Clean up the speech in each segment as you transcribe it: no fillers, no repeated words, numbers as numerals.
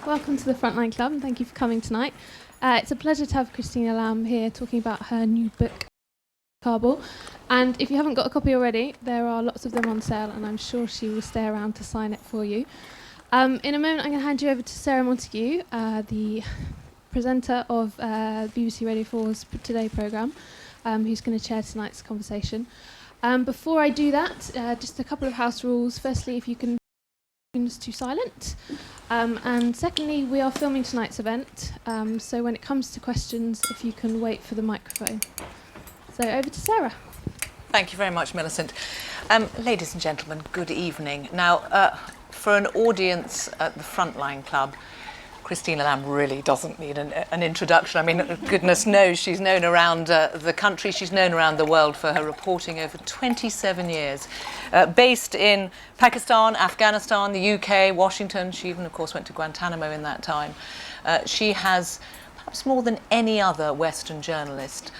welcome to the Frontline Club and thank you for coming tonight. It's a pleasure to have Christina Lamb here talking about her new book, Kabul. And if you haven't got a copy already, there are lots of them on sale and I'm sure she will stay around to sign it for you. In a moment I'm going to hand you over to Sarah Montague, the presenter of BBC Radio 4's Today programme, who's going to chair tonight's conversation. Before I do that, just a couple of house rules. Firstly, if you can to silent, and secondly, we are filming tonight's event, so when it comes to questions, if you can wait for the microphone. So over to Sarah. Thank you very much, Millicent. Ladies and gentlemen, good evening. Now, for an audience at the Frontline Club, Christina Lamb really doesn't need an introduction. I mean, goodness knows she's known around the country, she's known around the world for her reporting over 27 years. Based in Pakistan, Afghanistan, the UK, Washington. She even, of course, went to Guantanamo in that time. She has, perhaps more than any other Western journalist,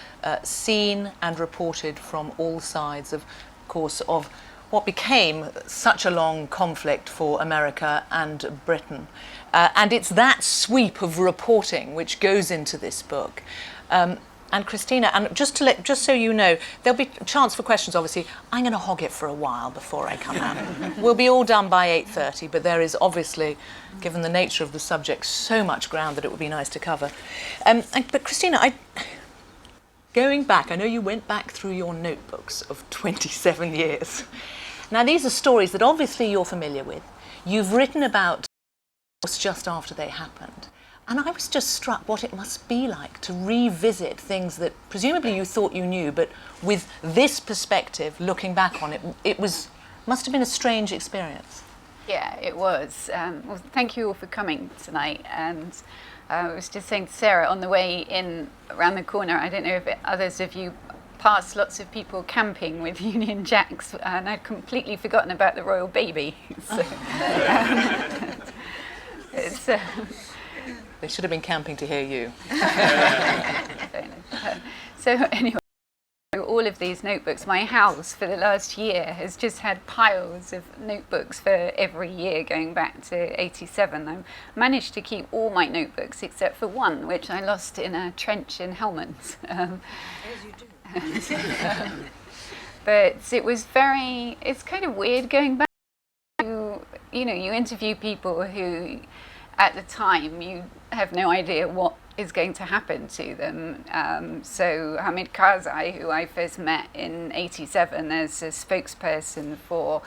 seen and reported from all sides, of course, of what became such a long conflict for America and Britain. And it's that sweep of reporting which goes into this book. And Christina, and just so you know, there'll be a chance for questions, obviously. I'm going to hog it for a while before I come out. We'll be all done by 8:30, but there is obviously, given the nature of the subject, so much ground that it would be nice to cover. But Christina, going back, I know you went back through your notebooks of 27 years. Now, these are stories that obviously you're familiar with. You've written about just after they happened. And I was just struck what it must be like to revisit things that presumably you thought you knew, but with this perspective, looking back on it, must have been a strange experience. Yeah, it was. Well, thank you all for coming tonight. And I was just saying to Sarah on the way in around the corner, I don't know if others of you passed lots of people camping with Union Jacks, and I'd completely forgotten about the royal baby. So, they should have been camping to hear you. So anyway, all of these notebooks, my house for the last year has just had piles of notebooks for every year going back to 87. I managed to keep all my notebooks except for one, which I lost in a trench in Helmand. As you do. But it's kind of weird going back to, you interview people who at the time you have no idea what is going to happen to them. So Hamid Karzai, who I first met in 87 as a spokesperson for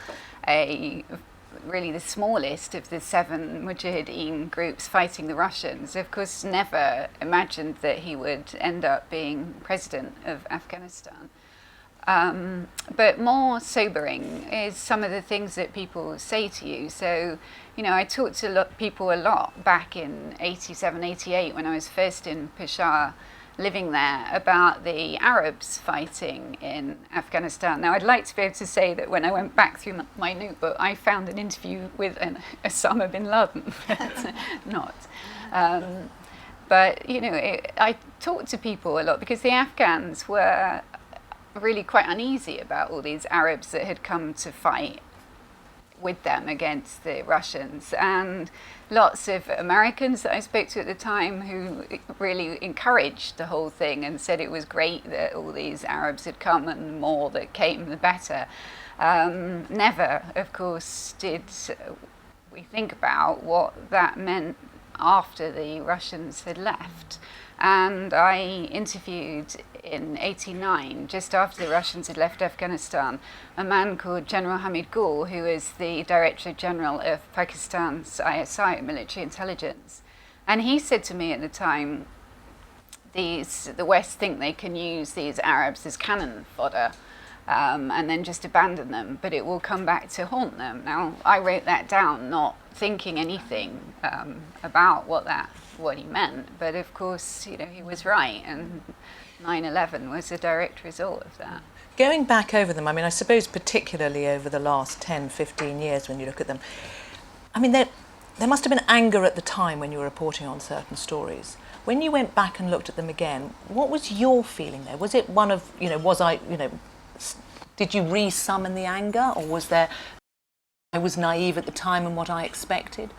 really the smallest of the 7 Mujahideen groups fighting the Russians, of course never imagined that he would end up being president of Afghanistan. But more sobering is some of the things that people say to you. So, I talked to people a lot back in 87, 88 when I was first in Peshawar, living there, about the Arabs fighting in Afghanistan. Now, I'd like to be able to say that when I went back through my notebook, I found an interview with Osama bin Laden, but not. But, I talked to people a lot because the Afghans were really quite uneasy about all these Arabs that had come to fight with them against the Russians, and lots of Americans that I spoke to at the time who really encouraged the whole thing and said it was great that all these Arabs had come, and the more that came the better. Never, of course, did we think about what that meant after the Russians had left. And I interviewed in 89, just after the Russians had left Afghanistan, a man called General Hamid Gul, who is the Director General of Pakistan's ISI, military intelligence. And he said to me at the time, the West think they can use these Arabs as cannon fodder and then just abandon them, but it will come back to haunt them. Now, I wrote that down, not thinking anything about what he meant, but of course, he was right, and 9/11 was a direct result of that. Going back over them, I suppose particularly over the last 10, 15 years when you look at them, there must have been anger at the time when you were reporting on certain stories. When you went back and looked at them again, what was your feeling there? Was it one of, did you re-summon the anger, or was there, I was naive at the time and what I expected?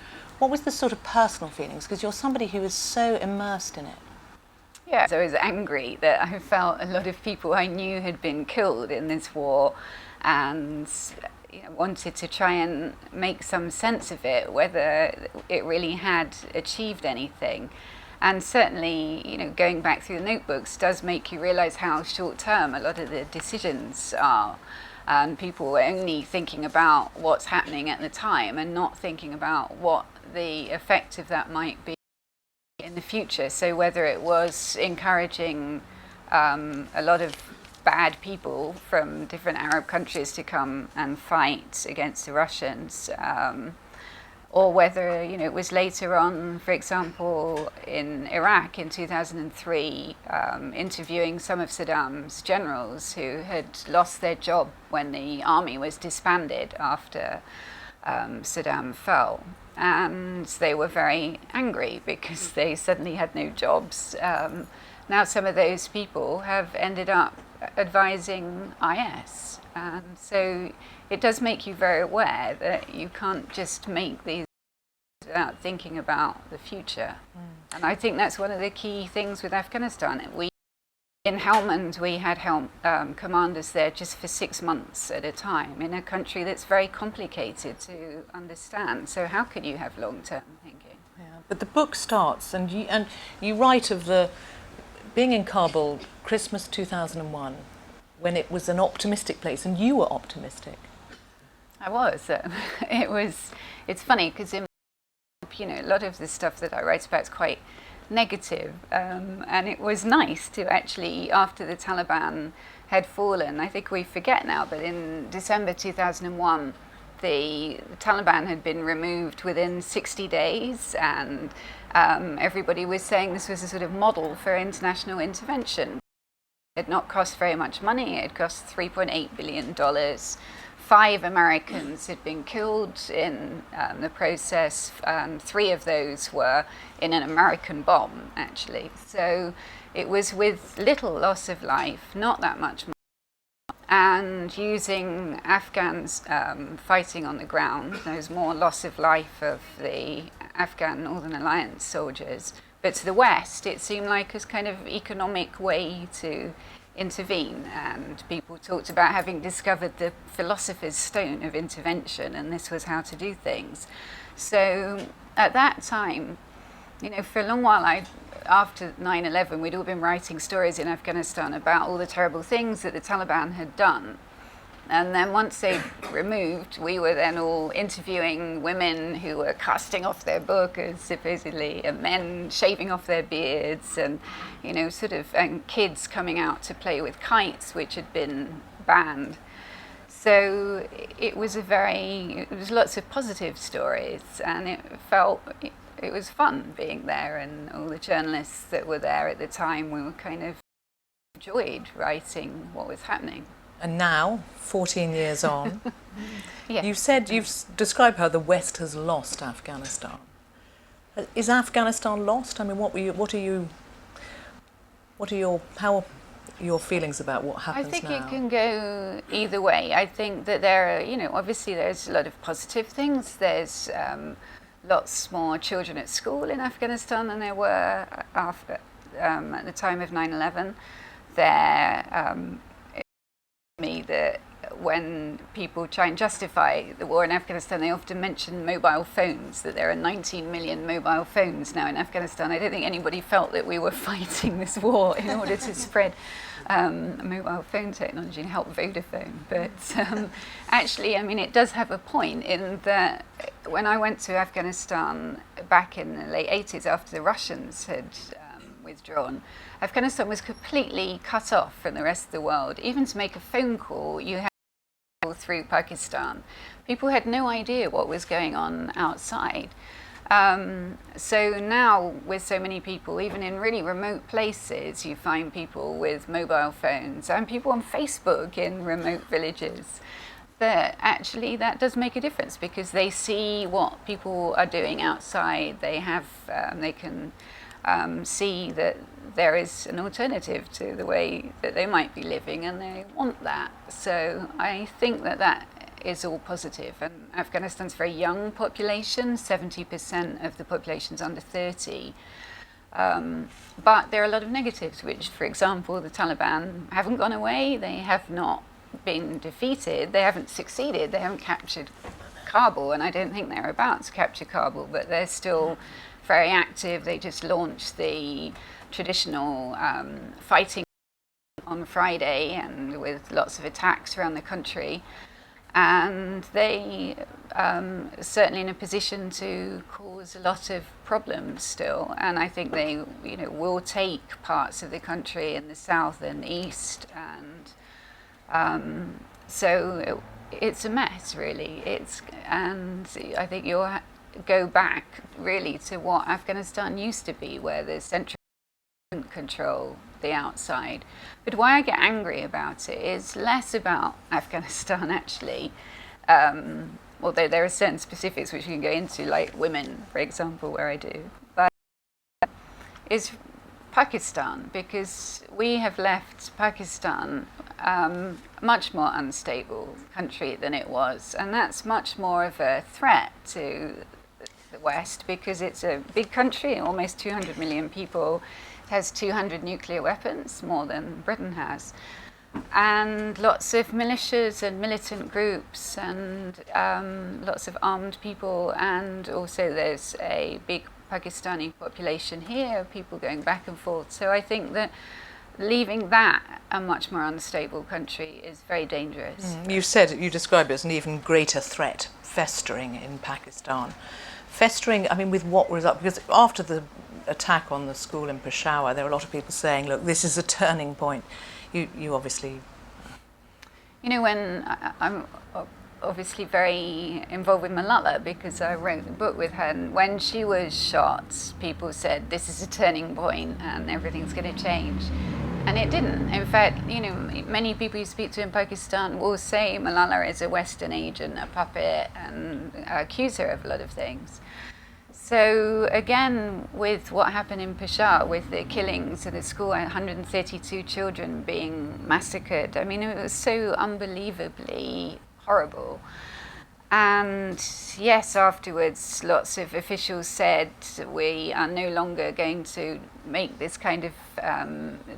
What was the sort of personal feelings? Because you're somebody who is so immersed in it. Yeah, so I was angry that I felt a lot of people I knew had been killed in this war, and wanted to try and make some sense of it, whether it really had achieved anything. And certainly, going back through the notebooks does make you realise how short-term a lot of the decisions are. And people were only thinking about what's happening at the time and not thinking about what the effect of that might be in the future. So whether it was encouraging a lot of bad people from different Arab countries to come and fight against the Russians, or whether it was later on, for example, in Iraq in 2003, interviewing some of Saddam's generals who had lost their job when the army was disbanded after Saddam fell. And they were very angry because they suddenly had no jobs. Now some of those people have ended up advising IS. And so it does make you very aware that you can't just make these without thinking about the future. And I think that's one of the key things with Afghanistan. In Helmand, we had commanders there just for 6 months at a time in a country that's very complicated to understand. So how could you have long-term thinking? Yeah, but the book starts, and you write of the being in Kabul, Christmas 2001, when it was an optimistic place, and you were optimistic. I was. It's funny because a lot of the stuff that I write about is quite negative, and it was nice to actually, after the Taliban had fallen, I think we forget now, but in December 2001, the Taliban had been removed within 60 days, and everybody was saying this was a sort of model for international intervention. It had not cost very much money. It cost $3.8 billion. 5 Americans had been killed in the process. 3 of those were in an American bomb, actually. So it was with little loss of life, not that much money, and using Afghans fighting on the ground. There was more loss of life of the Afghan Northern Alliance soldiers. But to the West, it seemed like a kind of economic way to intervene, and people talked about having discovered the philosopher's stone of intervention, and this was how to do things. So at that time, for a long while, after 9/11, we'd all been writing stories in Afghanistan about all the terrible things that the Taliban had done. And then once they removed, we were then all interviewing women who were casting off their burqas, supposedly, and men shaving off their beards, and and kids coming out to play with kites, which had been banned. So it was lots of positive stories, and it was fun being there, and all the journalists that were there at the time, we were kind of enjoyed writing what was happening. And now, 14 years on, Yeah. you've described how the West has lost Afghanistan. Is Afghanistan lost? I mean, how are your feelings about what happens now? I think it can go either way. I think that there are, obviously there's a lot of positive things. There's lots more children at school in Afghanistan than there were at the time of 9/11. Me that when people try and justify the war in Afghanistan, they often mention mobile phones, that there are 19 million mobile phones now in Afghanistan. I don't think anybody felt that we were fighting this war in order to spread mobile phone technology and help Vodafone. But actually, it does have a point in that when I went to Afghanistan back in the late 80s after the Russians had withdrawn, Afghanistan was completely cut off from the rest of the world. Even to make a phone call, you had to go through Pakistan. People had no idea what was going on outside. So now, with so many people, even in really remote places, you find people with mobile phones and people on Facebook in remote villages. That actually that does make a difference because they see what people are doing outside. They can see that there is an alternative to the way that they might be living, and they want that. So I think that is all positive. And Afghanistan's a very young population, 70% of the population's under 30. But there are a lot of negatives, which, for example, the Taliban haven't gone away, they have not been defeated, they haven't succeeded, they haven't captured Kabul, and I don't think they're about to capture Kabul, but they're still very active. They just launched the traditional fighting on Friday, and with lots of attacks around the country. And they certainly in a position to cause a lot of problems still. And I think they, will take parts of the country in the south and east, and so it's a mess, really. And I think you'll go back really to what Afghanistan used to be, where the central control the outside. But why I get angry about it is less about Afghanistan, actually, although there are certain specifics which we can go into, like women, for example, where I do, but is Pakistan, because we have left Pakistan much more unstable country than it was, and that's much more of a threat to the West, because it's a big country, almost 200 million people. Has 200 nuclear weapons, more than Britain has, and lots of militias and militant groups, and lots of armed people, and also there's a big Pakistani population here, people going back and forth. So I think that leaving that a much more unstable country is very dangerous. You describe it as an even greater threat festering in Pakistan. Festering, I mean, with what result? Because after the attack on the school in Peshawar, there were a lot of people saying, look, this is a turning point. You obviously... when I'm obviously very involved with Malala, because I wrote the book with her, and when she was shot, people said, this is a turning point and everything's going to change. And it didn't. In fact, many people you speak to in Pakistan will say Malala is a Western agent, a puppet, and accuse her of a lot of things. So again, with what happened in Peshawar, with the killings of the school, 132 children being massacred, I mean, it was so unbelievably horrible. And yes, afterwards, lots of officials said we are no longer going to make this kind of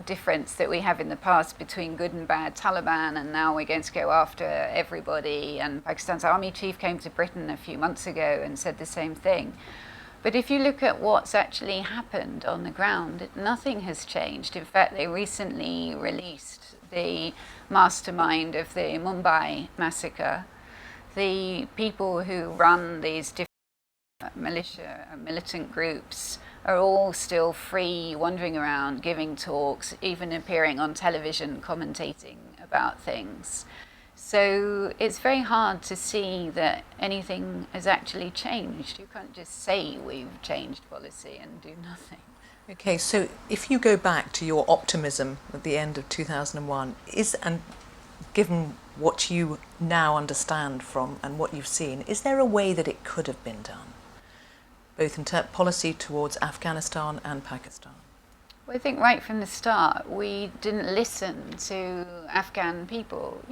difference that we have in the past between good and bad Taliban, and now we're going to go after everybody. And Pakistan's army chief came to Britain a few months ago and said the same thing. But if you look at what's actually happened on the ground, nothing has changed. In fact, they recently released the mastermind of the Mumbai massacre. The people who run these different militant groups are all still free, wandering around, giving talks, even appearing on television, commentating about things. So it's very hard to see that anything has actually changed. You can't just say we've changed policy and do nothing. Okay, so if you go back to your optimism at the end of 2001, and given what you now understand from and what you've seen, is there a way that it could have been done, both in policy towards Afghanistan and Pakistan? Well, I think right from the start, we didn't listen to Afghan people.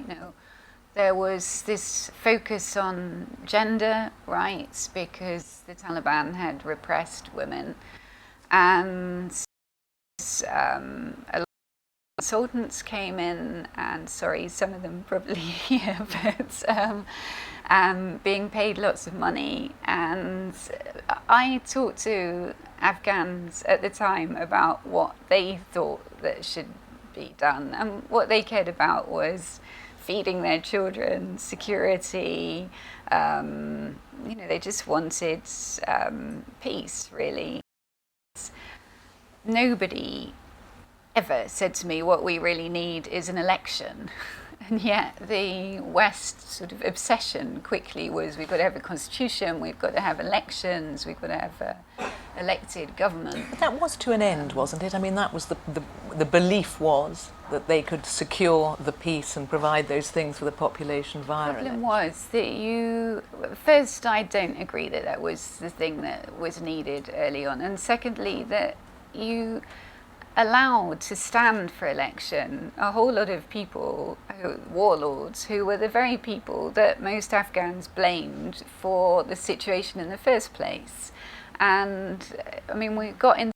There was this focus on gender rights because the Taliban had repressed women, and a lot of consultants came in, and sorry, some of them probably here, but being paid lots of money. And I talked to Afghans at the time about what they thought that should be done, and what they cared about was feeding their children, security. They just wanted peace, really. Nobody ever said to me, what we really need is an election. And yet the West sort of obsession quickly was, we've got to have a constitution, we've got to have elections, we've got to have a elected government. But that was to an end, wasn't it? I mean, that was the belief was that they could secure the peace and provide those things for the population via The problem was that first, I don't agree that that was the thing that was needed early on. And secondly, that allowed to stand for election a whole lot of people, warlords, who were the very people that most Afghans blamed for the situation in the first place. And I mean, we got in a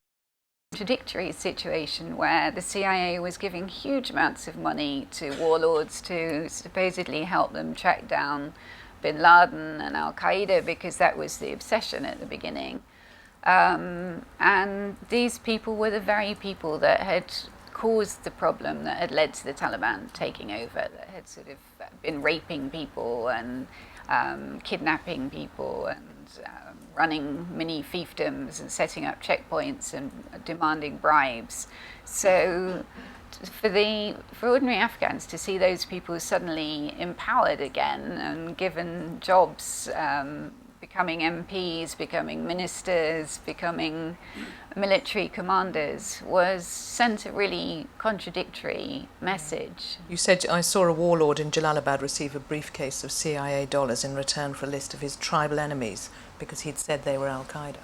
contradictory situation where the CIA was giving huge amounts of money to warlords to supposedly help them track down bin Laden and Al-Qaeda, because that was the obsession at the beginning. And these people were the very people that had caused the problem that had led to the Taliban taking over, that had sort of been raping people and kidnapping people and running mini fiefdoms and setting up checkpoints and demanding bribes. So for ordinary Afghans to see those people suddenly empowered again and given jobs, becoming MPs, becoming ministers, becoming military commanders, sent a really contradictory message. You said, I saw a warlord in Jalalabad receive a briefcase of CIA dollars in return for a list of his tribal enemies because he'd said they were Al-Qaeda.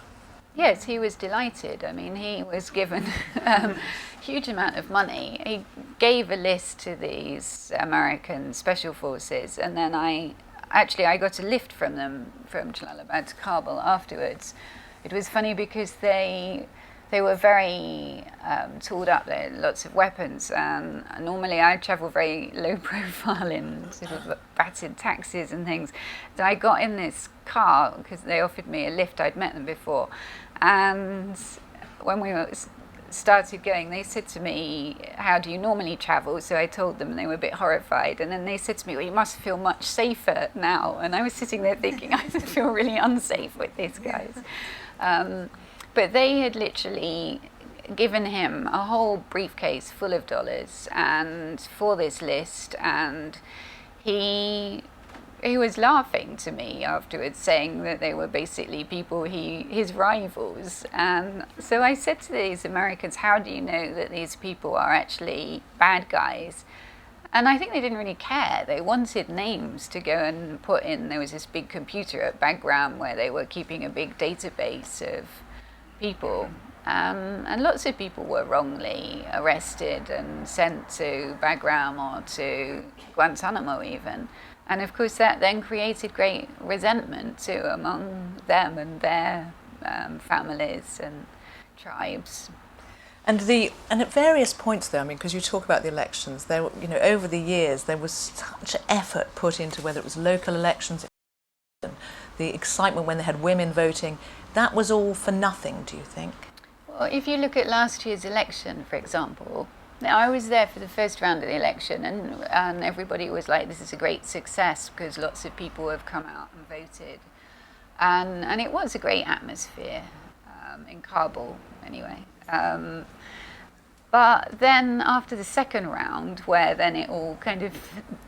Yes, he was delighted. I mean, he was given a huge amount of money. He gave a list to these American special forces, and then I got a lift from them from Jalalabad to Kabul afterwards. It was funny because they were very tooled up. They had lots of weapons, and normally I travel very low profile in sort of battered taxis and things. So I got in this car because they offered me a lift. I'd met them before, and when we started going, they said to me, how do you normally travel? So I told them, and they were a bit horrified. And then they said to me, well, you must feel much safer now. And I was sitting there thinking, I feel really unsafe with these guys. But they had literally given him a whole briefcase full of dollars and for this list, and he was laughing to me afterwards, saying that they were basically people, his rivals. And so I said to these Americans, how do you know that these people are actually bad guys? And I think they didn't really care. They wanted names to go and put in. There was this big computer at Bagram where they were keeping a big database of people. And lots of people were wrongly arrested and sent to Bagram or to Guantanamo even. And of course that then created great resentment too among them and their families and tribes. And at various points though, I mean, because you talk about the elections, there, over the years there was such effort put into whether it was local elections, the excitement when they had women voting. That was all for nothing, do you think? Well, if you look at last year's election, for example, now, I was there for the first round of the election, and everybody was like, this is a great success because lots of people have come out and voted. And it was a great atmosphere in Kabul, anyway. But then after the second round, where then it all kind of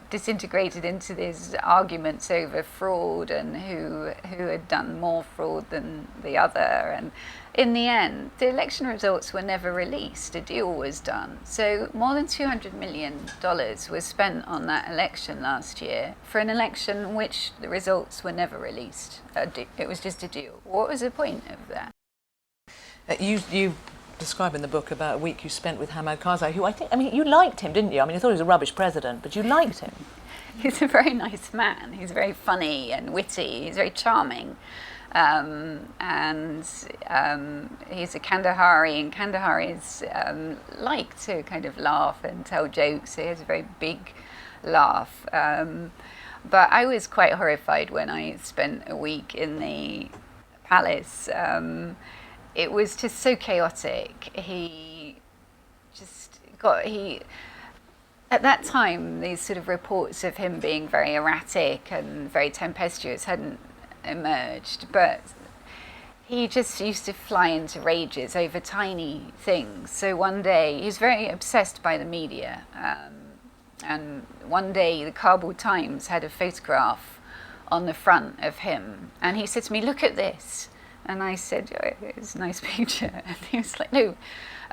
disintegrated into these arguments over fraud and who had done more fraud than the other, and in the end, the election results were never released. A deal was done. So more than $200 million was spent on that election last year for an election in which the results were never released. It was just a deal. What was the point of that? You describe in the book about a week you spent with Hamid Karzai, who you liked him, didn't you? I mean, you thought he was a rubbish president, but you liked him. He's a very nice man. He's very funny and witty. He's very charming. And he's a Kandahari, and Kandaharis like to kind of laugh and tell jokes. He has a very big laugh. But I was quite horrified when I spent a week in the palace. It was just so chaotic. At that time, these sort of reports of him being very erratic and very tempestuous hadn't emerged, but he just used to fly into rages over tiny things. So one day, he's very obsessed by the media, and one day the Kabul Times had a photograph on the front of him, and he said to me, "Look at this." And I said, "Oh, it's a nice picture." And he was like, "No,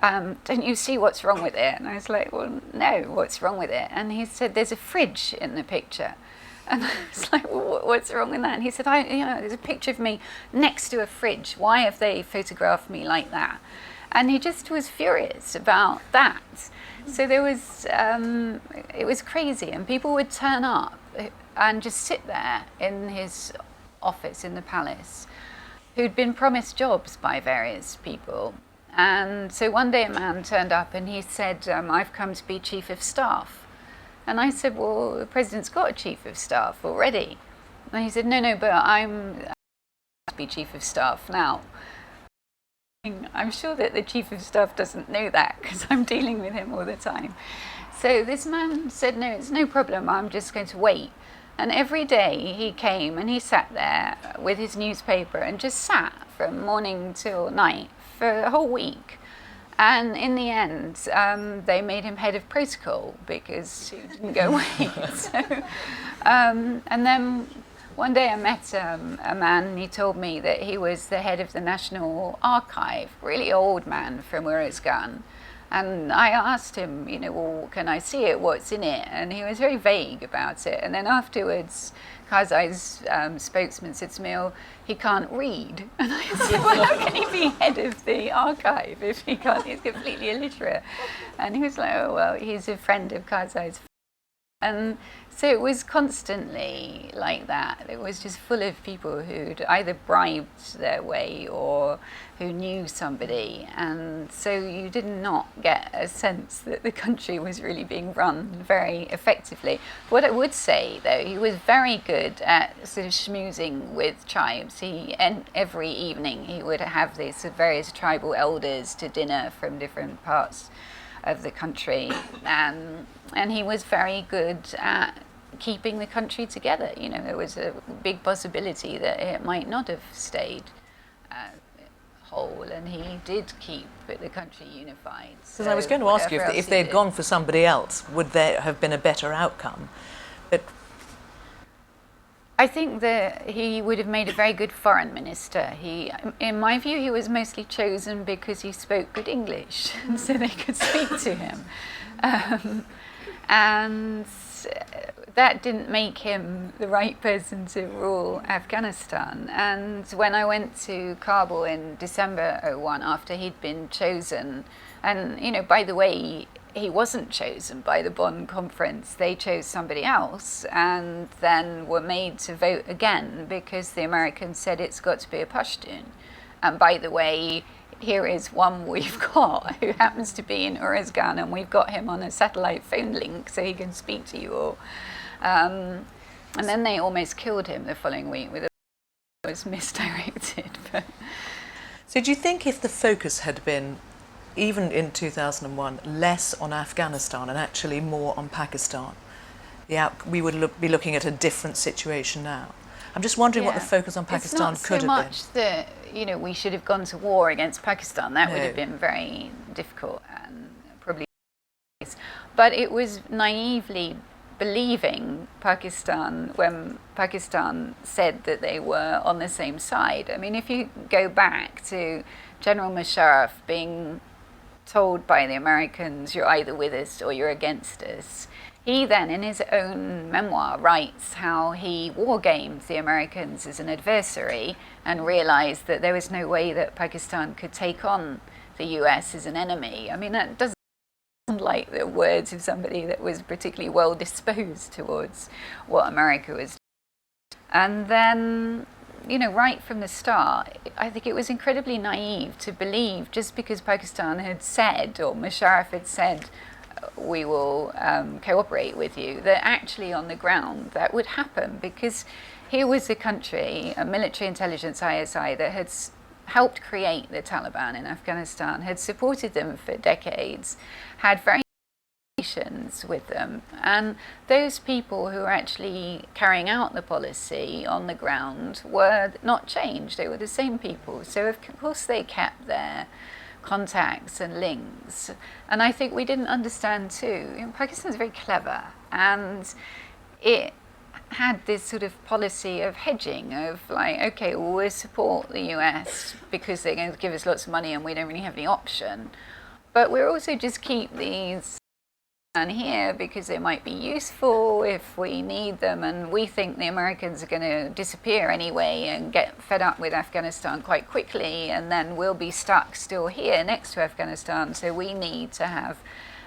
don't you see what's wrong with it?" And I was like, "Well, no, what's wrong with it?" And he said, "There's a fridge in the picture." And I was like, well, what's wrong with that? And he said, there's a picture of me next to a fridge. Why have they photographed me like that? And he just was furious about that. So there was, it was crazy. And people would turn up and just sit there in his office in the palace, who'd been promised jobs by various people. And so one day a man turned up and he said, I've come to be chief of staff. And I said, well, the president's got a chief of staff already. And he said, no, but I'm to be chief of staff now. I'm sure that the chief of staff doesn't know that because I'm dealing with him all the time. So this man said, no, it's no problem, I'm just going to wait. And every day he came and he sat there with his newspaper and just sat from morning till night for a whole week. And in the end, they made him head of protocol because he didn't go away. And then one day I met a man and he told me that he was the head of the National Archive, really old man from Uruzgan. And I asked him, well, can I see it? What's in it? And he was very vague about it. And then afterwards, Karzai's spokesman said to me, oh, he can't read. And I said, well, how can he be head of the archive if he can't? He's completely illiterate. And he was like, oh, well, he's a friend of Karzai's. And so it was constantly like that. It was just full of people who'd either bribed their way or who knew somebody. And so you did not get a sense that the country was really being run very effectively. What I would say, though, he was very good at sort of schmoozing with tribes. Every evening he would have these various tribal elders to dinner from different parts of the country, and he was very good at keeping the country together. There was a big possibility that it might not have stayed whole, and he did keep the country unified. Because I was going to ask you if they had gone for somebody else, would there have been a better outcome? But I think that he would have made a very good foreign minister. In my view, he was mostly chosen because he spoke good English, and so they could speak to him. And that didn't make him the right person to rule Afghanistan. And when I went to Kabul in December 2001, after he'd been chosen, and by the way, he wasn't chosen by the Bonn conference. They chose somebody else and then were made to vote again because the Americans said it's got to be a Pashtun. And by the way, here is one we've got who happens to be in Uruzgan, and we've got him on a satellite phone link so he can speak to you all. And then they almost killed him the following week with was misdirected. So do you think if the focus had been, even in 2001, less on Afghanistan and actually more on Pakistan, we would be looking at a different situation now? I'm just wondering what the focus on Pakistan could have been. It's not so much that we should have gone to war against Pakistan. That would have been very difficult and probably. But it was naively believing Pakistan when Pakistan said that they were on the same side. I mean, if you go back to General Musharraf being told by the Americans, you're either with us or you're against us. He then, in his own memoir, writes how he war-gamed the Americans as an adversary and realized that there was no way that Pakistan could take on the US as an enemy. I mean, that doesn't sound like the words of somebody that was particularly well disposed towards what America was doing. And then, right from the start, I think it was incredibly naive to believe just because Pakistan had said, or Musharraf had said, we will cooperate with you, that actually on the ground that would happen, because here was a country, a military intelligence ISI, that had helped create the Taliban in Afghanistan, had supported them for decades, had very relations with them, and those people who were actually carrying out the policy on the ground were not changed. They were the same people, so of course they kept their contacts and links. And I think we didn't understand too, Pakistan's very clever, and it had this sort of policy of hedging, of like, okay, well, we'll support the US because they're going to give us lots of money and we don't really have any option, but we'll also just keep these here because they might be useful if we need them, and we think the Americans are going to disappear anyway and get fed up with Afghanistan quite quickly, and then we'll be stuck still here next to Afghanistan, so we need to have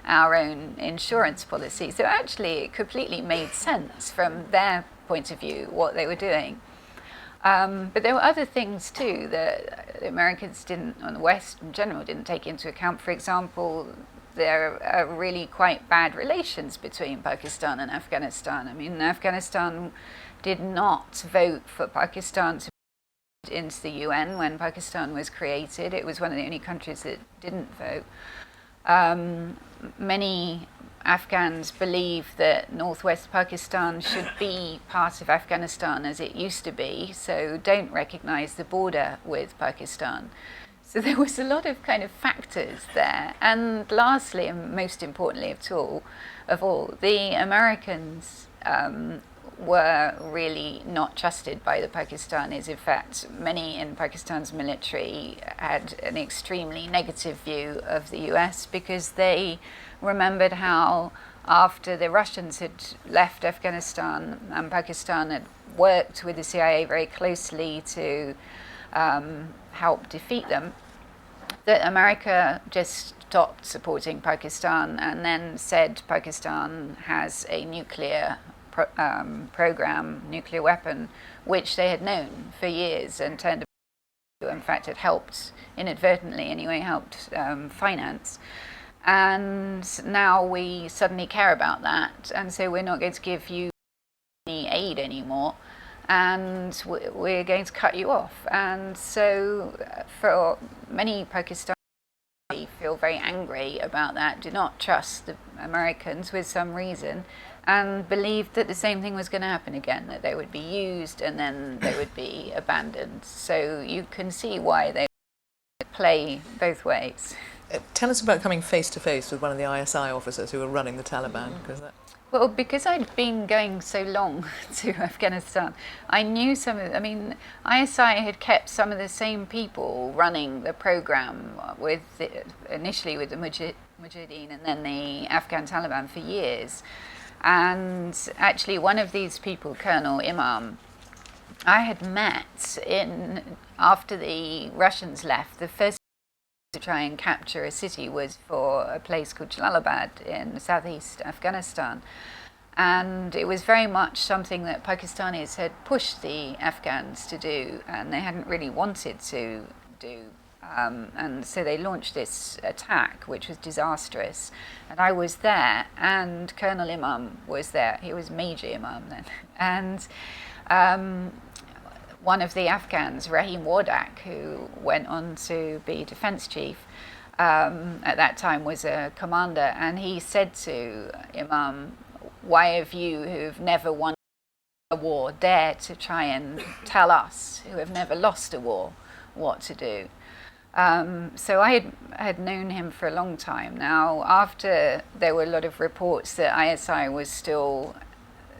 our own insurance policy. So actually it completely made sense from their point of view what they were doing. But there were other things too that the Americans didn't, and the West in general didn't take into account. For example, there are really quite bad relations between Pakistan and Afghanistan. I mean, Afghanistan did not vote for Pakistan to be into the UN when Pakistan was created. It was one of the only countries that didn't vote. Many Afghans believe that northwest Pakistan should be part of Afghanistan as it used to be, so don't recognize the border with Pakistan. So there was a lot of kind of factors there. And lastly, and most importantly of all, the Americans were really not trusted by the Pakistanis. In fact, many in Pakistan's military had an extremely negative view of the US because they remembered how after the Russians had left Afghanistan and Pakistan had worked with the CIA very closely to help defeat them, that America just stopped supporting Pakistan and then said Pakistan has a nuclear program, nuclear weapon, which they had known for years and turned to, in fact, it helped, inadvertently anyway, helped finance. And now we suddenly care about that, and so we're not going to give you any aid anymore, and we're going to cut you off. And so for many Pakistanis feel very angry about that, do not trust the Americans with some reason, and believed that the same thing was going to happen again, that they would be used and then they would be abandoned. So you can see why they play both ways. Tell us about coming face to face with one of the ISI officers who were running the Taliban. Well, because I'd been going so long to Afghanistan, I knew some of, ISI had kept some of the same people running the program initially with the Mujahideen and then the Afghan Taliban for years. And actually one of these people, Colonel Imam, I had met after the Russians left. The first to try and capture a city was for a place called Jalalabad in southeast Afghanistan. And it was very much something that Pakistanis had pushed the Afghans to do, and they hadn't really wanted to do. And so they launched this attack, which was disastrous. And I was there, and Colonel Imam was there. He was Major Imam then. And one of the Afghans, Rahim Wardak, who went on to be defense chief, at that time was a commander, and he said to Imam, "Why have you, who've never won a war, dare to try and tell us, who have never lost a war, what to do?" So I had known him for a long time. Now, after there were a lot of reports that ISI was still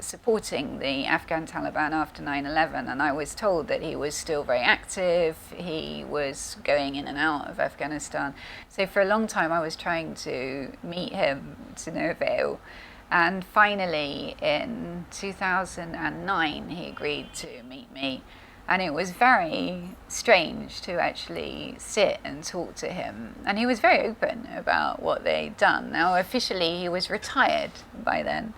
supporting the Afghan Taliban after 9/11, and I was told that he was still very active, he was going in and out of Afghanistan. So for a long time I was trying to meet him, to no avail. And finally in 2009 he agreed to meet me. And it was very strange to actually sit and talk to him. And he was very open about what they'd done. Now, officially, he was retired by then.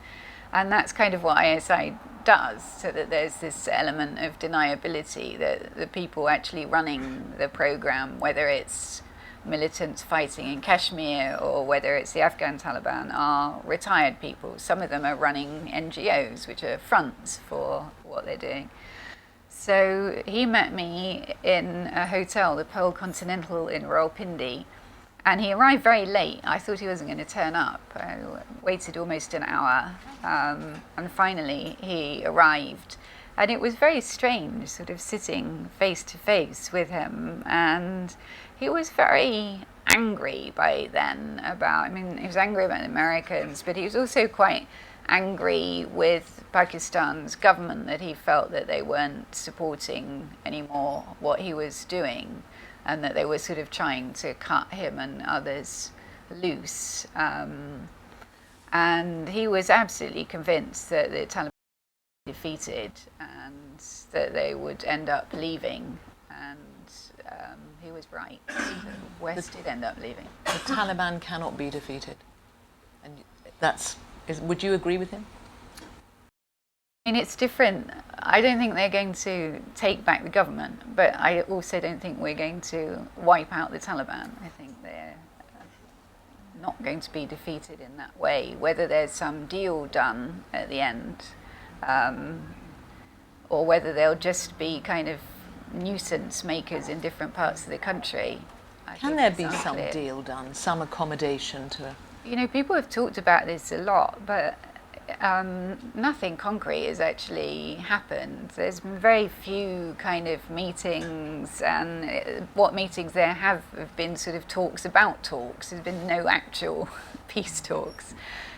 And that's kind of what ISI does, so that there's this element of deniability that the people actually running the program, whether it's militants fighting in Kashmir or whether it's the Afghan Taliban, are retired people. Some of them are running NGOs, which are fronts for what they're doing. So he met me in a hotel, the Pearl Continental in Rawalpindi, and he arrived very late. I thought he wasn't going to turn up. I waited almost an hour, and finally he arrived. And it was very strange, sort of sitting face to face with him, and he was very angry by then he was angry about the Americans, but he was also quite angry with Pakistan's government, that he felt that they weren't supporting anymore what he was doing, and that they were sort of trying to cut him and others loose. And he was absolutely convinced that the Taliban would be defeated and that they would end up leaving. And he was right. The West did end up leaving. The Taliban cannot be defeated. And would you agree with him? I mean, it's different. I don't think they're going to take back the government, but I also don't think we're going to wipe out the Taliban. I think they're not going to be defeated in that way. Whether there's some deal done at the end, or whether they'll just be kind of nuisance makers in different parts of the country. Can there be some deal done, some accommodation to... You know, people have talked about this a lot, but nothing concrete has actually happened. There's been very few kind of meetings, and what meetings there have been sort of talks about talks. There's been no actual peace talks.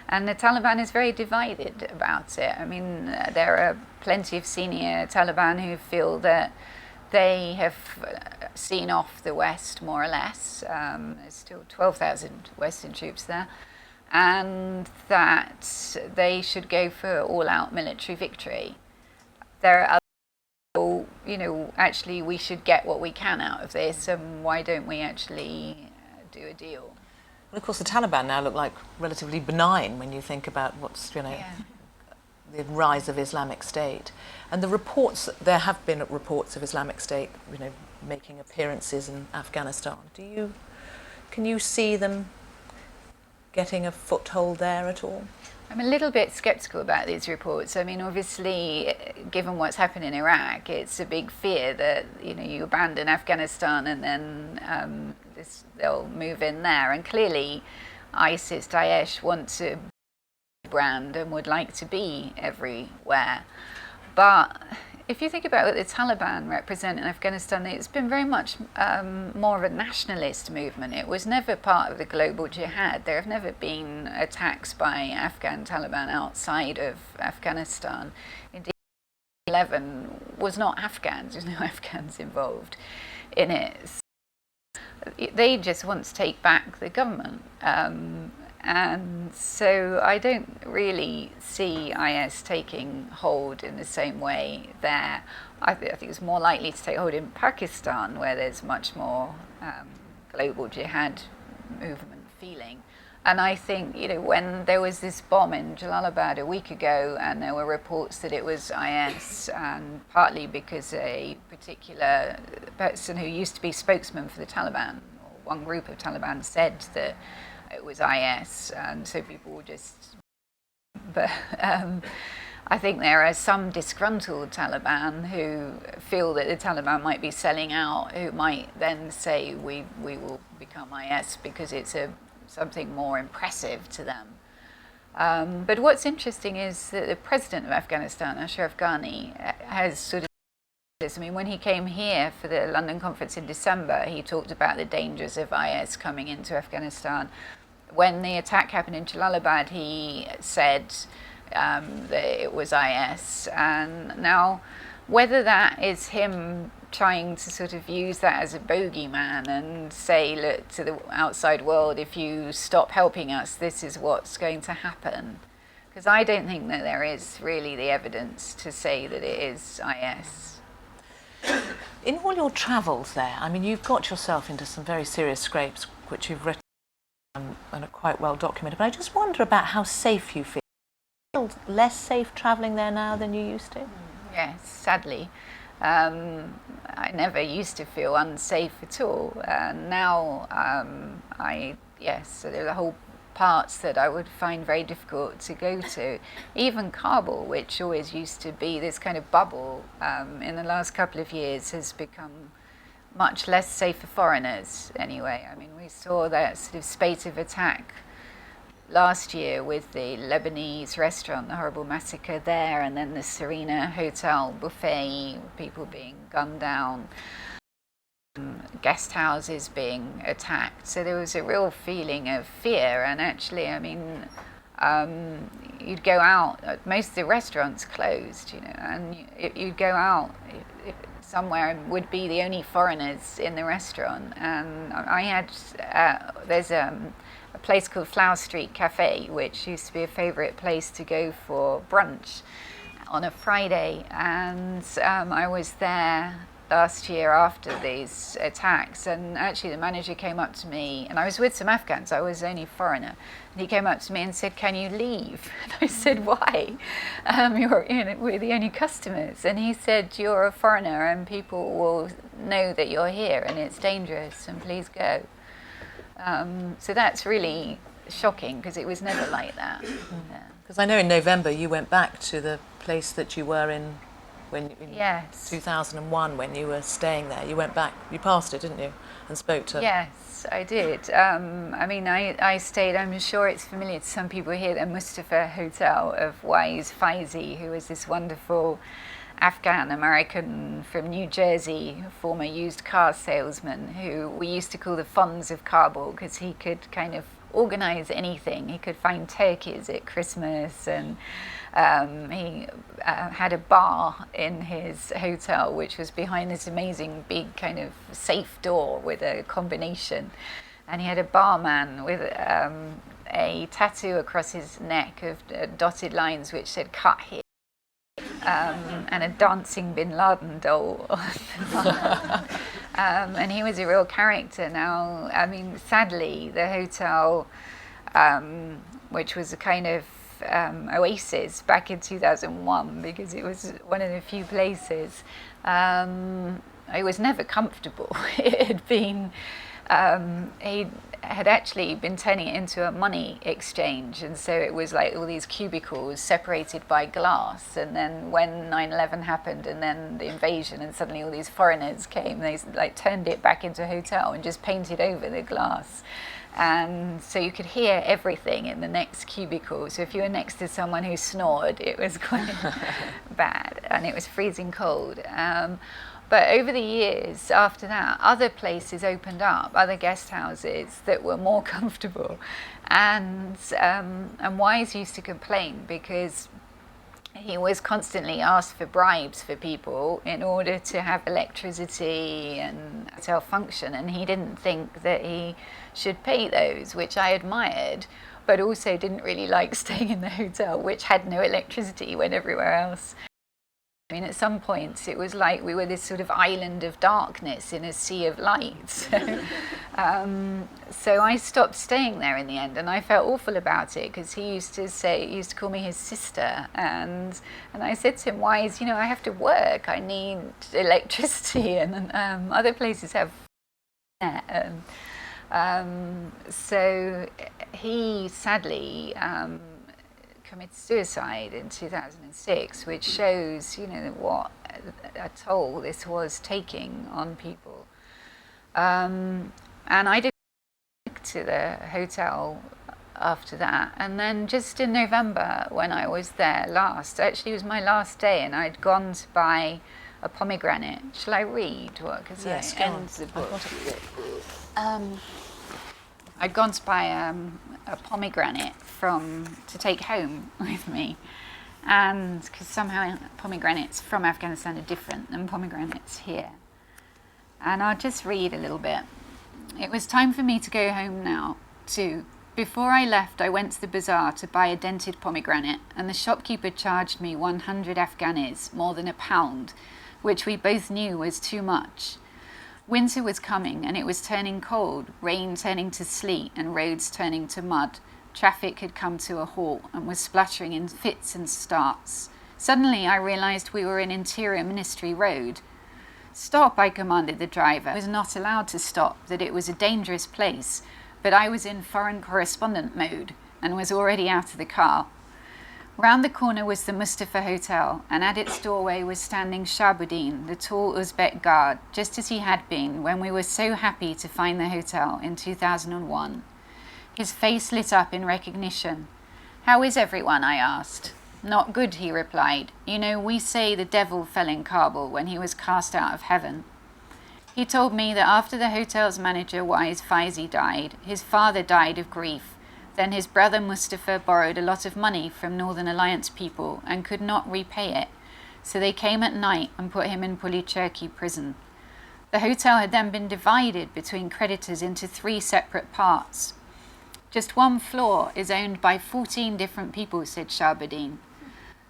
And the Taliban is very divided about it. I mean, there are plenty of senior Taliban who feel that they have seen off the West, more or less. There's still 12,000 Western troops there. And that they should go for all-out military victory. There are other people, actually we should get what we can out of this, and why don't we actually do a deal? Well, of course, the Taliban now look like relatively benign when you think about what's, the rise of Islamic State. And there have been reports of Islamic State, making appearances in Afghanistan. Can you see them getting a foothold there at all? I'm a little bit sceptical about these reports. I mean, obviously, given what's happened in Iraq, it's a big fear that you abandon Afghanistan and then they'll move in there. And clearly, ISIS, Daesh want to brand and would like to be everywhere. But if you think about what the Taliban represent in Afghanistan, it's been very much more of a nationalist movement. It was never part of the global jihad. There have never been attacks by Afghan Taliban outside of Afghanistan. Indeed, 11 was not Afghans. There's no Afghans involved in it. They just want to take back the government. And so I don't really see IS taking hold in the same way there. I think it's more likely to take hold in Pakistan, where there's much more global jihad movement feeling. And I think, when there was this bomb in Jalalabad a week ago, and there were reports that it was IS, and partly because a particular person who used to be spokesman for the Taliban, or one group of Taliban, said that it was IS, and so people were just... But I think there are some disgruntled Taliban who feel that the Taliban might be selling out, who might then say we will become IS because it's something more impressive to them. But what's interesting is that the president of Afghanistan, Ashraf Ghani, has sort of... I mean, when he came here for the London conference in December, he talked about the dangers of IS coming into Afghanistan. When the attack happened in Jalalabad, he said that it was IS. And now, whether that is him trying to sort of use that as a bogeyman and say, look, to the outside world, if you stop helping us, this is what's going to happen. Because I don't think that there is really the evidence to say that it is IS. In all your travels there, I mean, you've got yourself into some very serious scrapes, which you've written and are quite well documented. But I just wonder about how safe you feel. Do you feel less safe travelling there now than you used to? Yes, sadly. I never used to feel unsafe at all. Now, so there are whole parts that I would find very difficult to go to. Even Kabul, which always used to be this kind of bubble, in the last couple of years has become much less safe for foreigners anyway. I mean, we saw that sort of spate of attack last year with the Lebanese restaurant, the horrible massacre there, and then the Serena Hotel buffet, people being gunned down, guest houses being attacked. So there was a real feeling of fear. And actually, I mean, you'd go out, most of the restaurants closed, and you'd go out, somewhere and would be the only foreigners in the restaurant. And I had, there's a place called Flower Street Cafe, which used to be a favourite place to go for brunch on a Friday. And I was there last year after these attacks, and actually the manager came up to me, and I was with some Afghans, I was only foreigner, and he came up to me and said, "Can you leave?" And I said, "Why? We're the only customers." And he said, "You're a foreigner and people will know that you're here and it's dangerous, and please go." So that's really shocking, because it was never like that. Because I know in November you went back to the place that you were in in Yes. 2001 when you were staying there. You went back, you passed it, didn't you, and spoke to... Yes, I did. I stayed, I'm sure it's familiar to some people here, the Mustafa Hotel of Wais Faizi, who was this wonderful Afghan-American from New Jersey, former used car salesman, who we used to call the Fonz of Kabul, because he could kind of organize anything. He could find turkeys at Christmas, and he had a bar in his hotel which was behind this amazing big kind of safe door with a combination, and he had a barman with a tattoo across his neck of dotted lines which said "cut here," and a dancing bin Laden doll. And he was a real character. Now, I mean, sadly, the hotel, which was a kind of oasis back in 2001, because it was one of the few places, it was never comfortable. It had been, he had actually been turning it into a money exchange, and so it was like all these cubicles separated by glass. And then when 9/11 happened, and then the invasion, and suddenly all these foreigners came, they like turned it back into a hotel and just painted over the glass. And so you could hear everything in the next cubicle. So if you were next to someone who snored, it was quite bad, and it was freezing cold. But over the years after that, other places opened up, other guest houses that were more comfortable. And Wise used to complain because he was constantly asked for bribes for people in order to have electricity and hotel function, and he didn't think that he should pay those, which I admired, but also didn't really like staying in the hotel, which had no electricity when everywhere else. I mean, at some points it was like we were this sort of island of darkness in a sea of light. So I stopped staying there in the end, and I felt awful about it, because he used to call me his sister, and I said to him, "Why is, I have to work, I need electricity, and other places have internet." So he sadly committed suicide in 2006, which shows, what a toll this was taking on people. And I did go to the hotel after that, and then just in November when I was there last, actually it was my last day, and I'd gone to buy a pomegranate. Shall I read what? Because yes, it ends the book. I'd gone to buy a pomegranate to take home with me, and because somehow pomegranates from Afghanistan are different than pomegranates here. And I'll just read a little bit. "It was time for me to go home now, too. Before I left, I went to the bazaar to buy a dented pomegranate, and the shopkeeper charged me 100 Afghanis, more than £1, which we both knew was too much. Winter was coming, and it was turning cold, rain turning to sleet, and roads turning to mud. Traffic had come to a halt and was splattering in fits and starts. Suddenly I realised we were in Interior Ministry Road. Stop, I commanded the driver. I was not allowed to stop, that it was a dangerous place, but I was in foreign correspondent mode and was already out of the car. Round the corner was the Mustafa Hotel, and at its doorway was standing Shabuddin, the tall Uzbek guard, just as he had been when we were so happy to find the hotel in 2001. His face lit up in recognition. "How is everyone?" I asked. "Not good," he replied. We say the devil fell in Kabul when he was cast out of heaven." He told me that after the hotel's manager, Wais Faizi, died, his father died of grief. Then his brother Mustafa borrowed a lot of money from Northern Alliance people and could not repay it. So they came at night and put him in Polycherky prison. The hotel had then been divided between creditors into 3 separate parts. Just one floor is owned by 14 different people, said Shahbudin.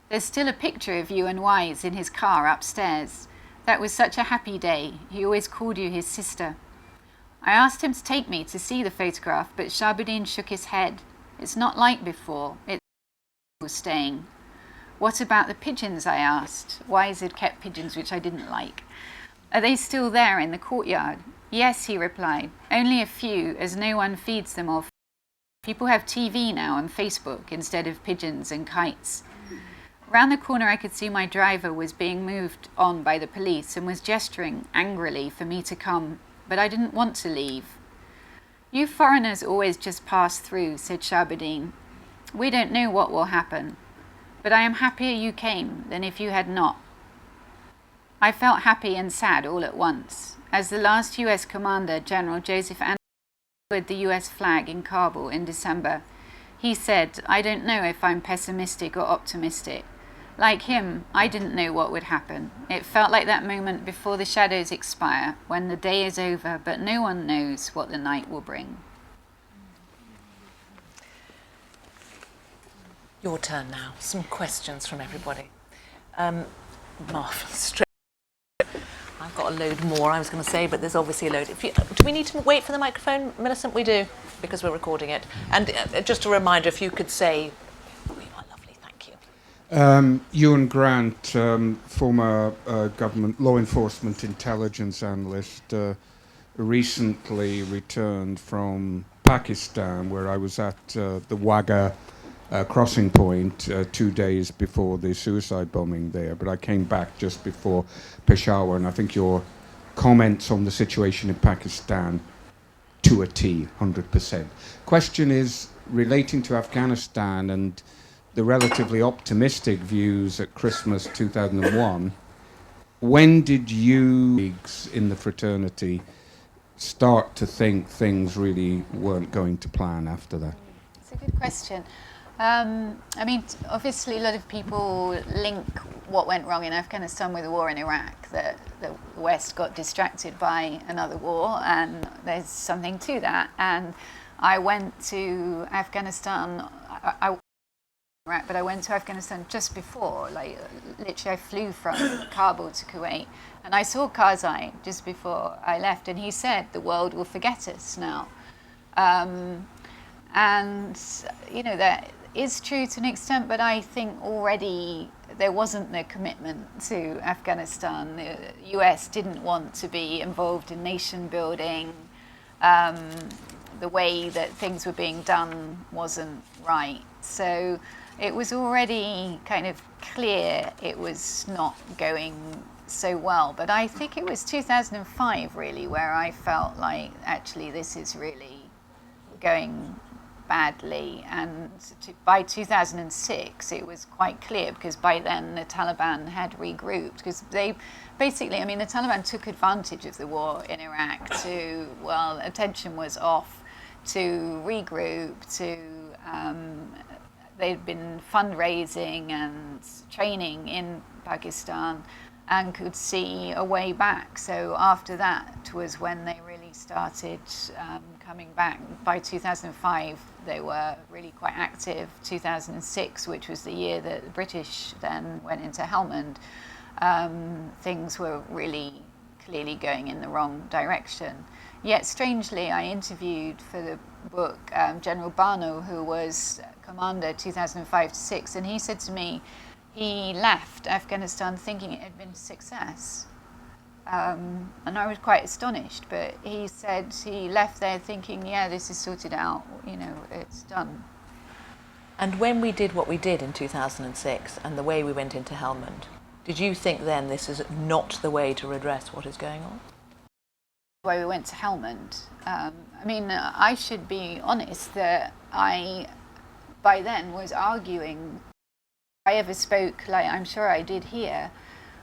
There's still a picture of you and Wise in his car upstairs. That was such a happy day. He always called you his sister. I asked him to take me to see the photograph, but Shahbudin shook his head. It's not like before. It's was staying. What about the pigeons, I asked. Wise had kept pigeons, which I didn't like. Are they still there in the courtyard? Yes, he replied. Only a few, as no one feeds them or people have TV now and Facebook instead of pigeons and kites. Round the corner I could see my driver was being moved on by the police and was gesturing angrily for me to come, but I didn't want to leave. You foreigners always just pass through, said Shahbudin. We don't know what will happen, but I am happier you came than if you had not. I felt happy and sad all at once. As the last US Commander, General Joseph Anderson, lowered the US flag in Kabul in December, he said, I don't know if I'm pessimistic or optimistic. Like him, I didn't know what would happen. It felt like that moment before the shadows expire, when the day is over, but no one knows what the night will bring. Your turn now. Some questions from everybody. Marvellous. I've got a load more I was going to say, but there's obviously a load. Do we need to wait for the microphone, Millicent? We do, because we're recording it. And just a reminder, if you could say, oh, you are lovely, thank you. Ewan Grant, former government law enforcement intelligence analyst, recently returned from Pakistan, where I was at the Wagah crossing point 2 days before the suicide bombing there, but I came back just before Peshawar, and I think your comments on the situation in Pakistan to a T, 100%. Question is relating to Afghanistan and the relatively optimistic views at Christmas 2001. When did you in the fraternity start to think things really weren't going to plan after that? It's a good question. I mean, obviously a lot of people link what went wrong in Afghanistan with the war in Iraq, that the West got distracted by another war, and there's something to that. And I went to Afghanistan, but I went to Afghanistan just before, like literally I flew from Kabul to Kuwait, and I saw Karzai just before I left, and he said, the world will forget us now. And, you know, that is true to an extent, but I think already there wasn't the commitment to Afghanistan. The US didn't want to be involved in nation building. The way that things were being done wasn't right. So it was already kind of clear it was not going so well. But I think it was 2005 really where I felt like actually this is really going badly, and by 2006 it was quite clear, because by then the Taliban had regrouped, because they basically, I mean, the Taliban took advantage of the war in Iraq to, well, attention was off, to regroup, to they'd been fundraising and training in Pakistan and could see a way back. So after that was when they really started coming back. By 2005, they were really quite active. 2006, which was the year that the British then went into Helmand, things were really clearly going in the wrong direction. Yet, strangely, I interviewed for the book General Bano, who was commander 2005 to 6, and he said to me, he left Afghanistan thinking it had been a success. And I was quite astonished, but he said he left there thinking, yeah, this is sorted out, you know, it's done. And when we did what we did in 2006 and the way we went into Helmand, did you think then this is not the way to redress what is going on? The way we went to Helmand, I mean, I should be honest that I, by then, was arguing, if I ever spoke, like I'm sure I did here,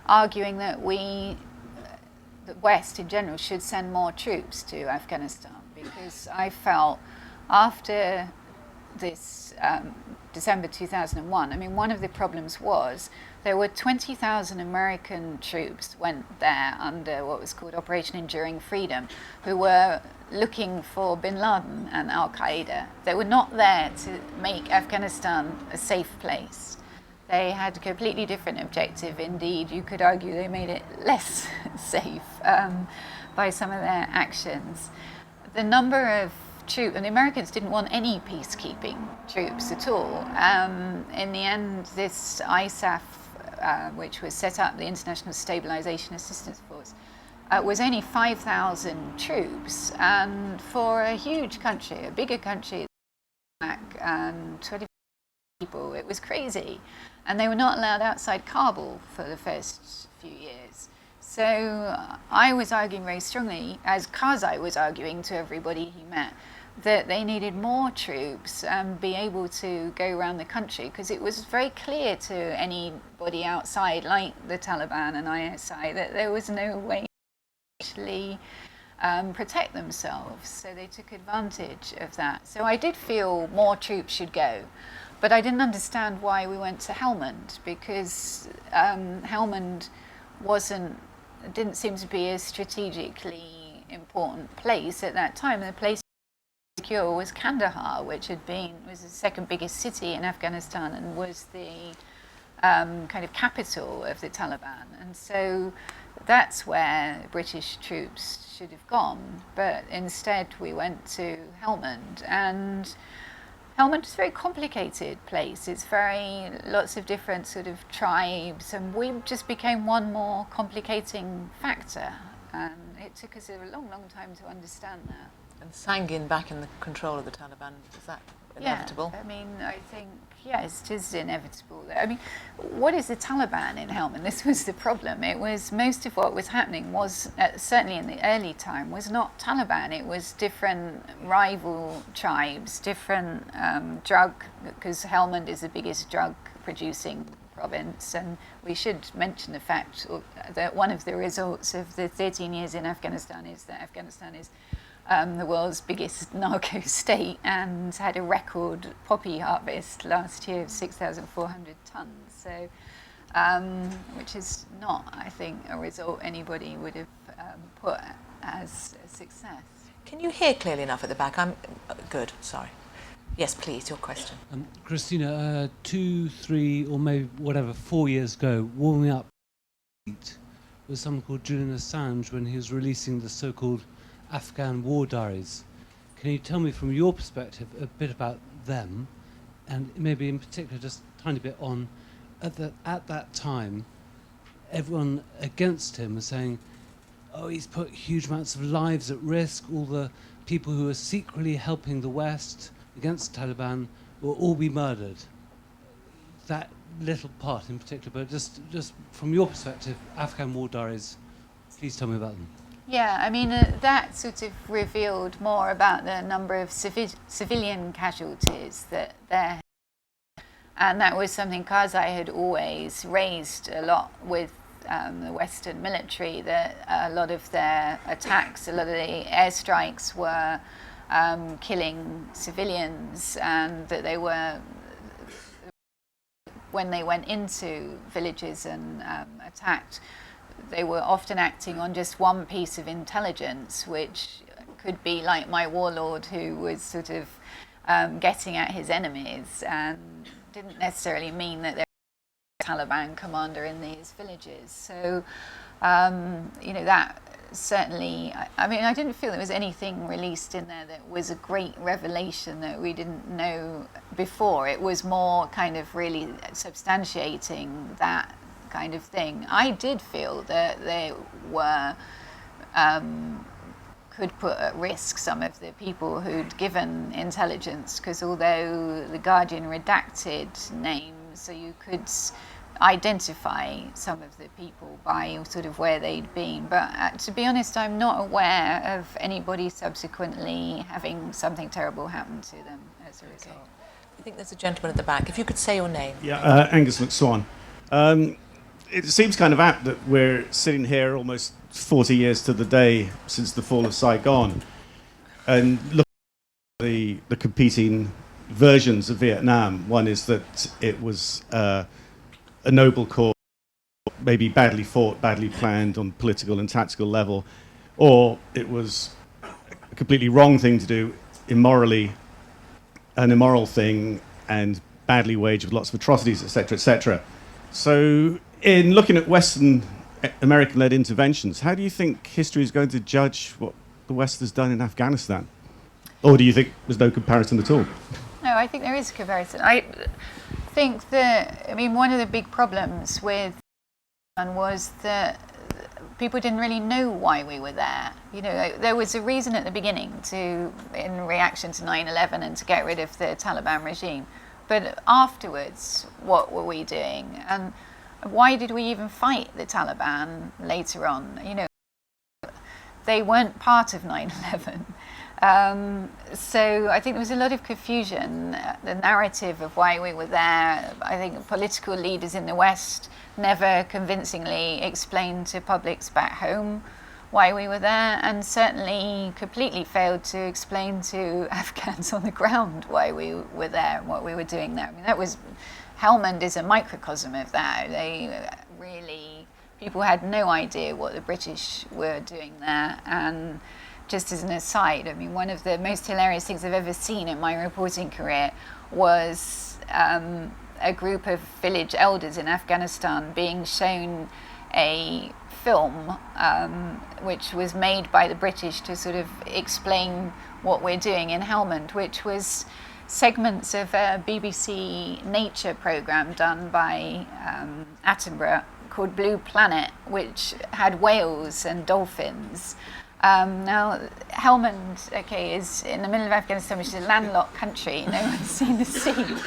arguing that the West in general should send more troops to Afghanistan, because I felt after this December 2001, I mean, one of the problems was there were 20,000 American troops went there under what was called Operation Enduring Freedom, who were looking for bin Laden and Al-Qaeda. They were not there to make Afghanistan a safe place. They had a completely different objective. Indeed, you could argue they made it less safe by some of their actions. The number of troops, and the Americans didn't want any peacekeeping troops at all. In the end, this ISAF, which was set up, the International Stabilization Assistance Force, was only 5,000 troops, and for a huge country, a bigger country, and 20 people, it was crazy. And they were not allowed outside Kabul for the first few years. So I was arguing very strongly, as Karzai was arguing to everybody he met, that they needed more troops and be able to go around the country, because it was very clear to anybody outside, like the Taliban and ISI, that there was no way to actually protect themselves. So they took advantage of that. So I did feel more troops should go. But I didn't understand why we went to Helmand, because Helmand didn't seem to be a strategically important place at that time. The place secure was Kandahar, which was the second biggest city in Afghanistan and was the kind of capital of the Taliban. And so that's where British troops should have gone. But instead we went to Helmand, and Helmand is a very complicated place. It's lots of different sort of tribes, and we just became one more complicating factor. And it took us a long, long time to understand that. And Sangin back in the control of the Taliban, is that inevitable? Yeah, I mean, I think, yes, it is inevitable. I mean, what is the Taliban in Helmand? This was the problem. It was most of what was happening was, certainly in the early time, was not Taliban. It was different rival tribes, different because Helmand is the biggest drug-producing province, and we should mention the fact that one of the results of the 13 years in Afghanistan is that Afghanistan is the world's biggest narco state and had a record poppy harvest last year of 6,400 tons. So, which is not, I think, a result anybody would have put as a success. Can you hear clearly enough at the back? I'm good, sorry. Yes, please, your question. Christina, 2, 3, or maybe 4 years ago, warming up was someone called Julian Assange when he was releasing the so-called Afghan war diaries. Can you tell me from your perspective a bit about them, and maybe in particular just a tiny bit on, at that time, everyone against him was saying, oh, he's put huge amounts of lives at risk, all the people who are secretly helping the West against the Taliban will all be murdered. That little part in particular, but just from your perspective, Afghan war diaries, please tell me about them. Yeah, I mean, that sort of revealed more about the number of civilian casualties that there. And that was something Karzai had always raised a lot with the Western military, that a lot of their attacks, a lot of the airstrikes were killing civilians, and that they were, when they went into villages and attacked, they were often acting on just one piece of intelligence, which could be like my warlord who was sort of getting at his enemies, and didn't necessarily mean that there was a Taliban commander in these villages. So, that certainly, I mean, I didn't feel there was anything released in there that was a great revelation that we didn't know before. It was more kind of really substantiating that kind of thing. I did feel that they were could put at risk some of the people who'd given intelligence, because although the Guardian redacted names, so you could identify some of the people by sort of where they'd been. But to be honest, I'm not aware of anybody subsequently having something terrible happen to them as a result. Okay. I think there's a gentleman at the back. If you could say your name. Yeah, Angus McSwan. It seems kind of apt that we're sitting here almost 40 years to the day since the fall of Saigon, and look at the competing versions of Vietnam. One is that it was a noble cause, maybe badly fought, badly planned on political and tactical level, or it was a completely wrong thing to do, an immoral thing, and badly waged with lots of atrocities, etc., etc. So, in looking at Western American-led interventions, how do you think history is going to judge what the West has done in Afghanistan? Or do you think there's no comparison at all? No, I think there is a comparison. I think that, one of the big problems with was that people didn't really know why we were there. There was a reason at the beginning in reaction to 9/11 and to get rid of the Taliban regime. But afterwards, what were we doing? And why did we even fight the Taliban later on? They weren't part of 9/11. So I think there was a lot of confusion. The narrative of why we were there, I think political leaders in the West never convincingly explained to publics back home why we were there, and certainly completely failed to explain to Afghans on the ground why we were there and what we were doing there. Helmand is a microcosm of that. People had no idea what the British were doing there. And just as an aside, one of the most hilarious things I've ever seen in my reporting career was a group of village elders in Afghanistan being shown a film which was made by the British to sort of explain what we're doing in Helmand, which was segments of a BBC nature programme done by Attenborough called Blue Planet, which had whales and dolphins. Now, Helmand, is in the middle of Afghanistan, which is a landlocked country. No one's seen the sea.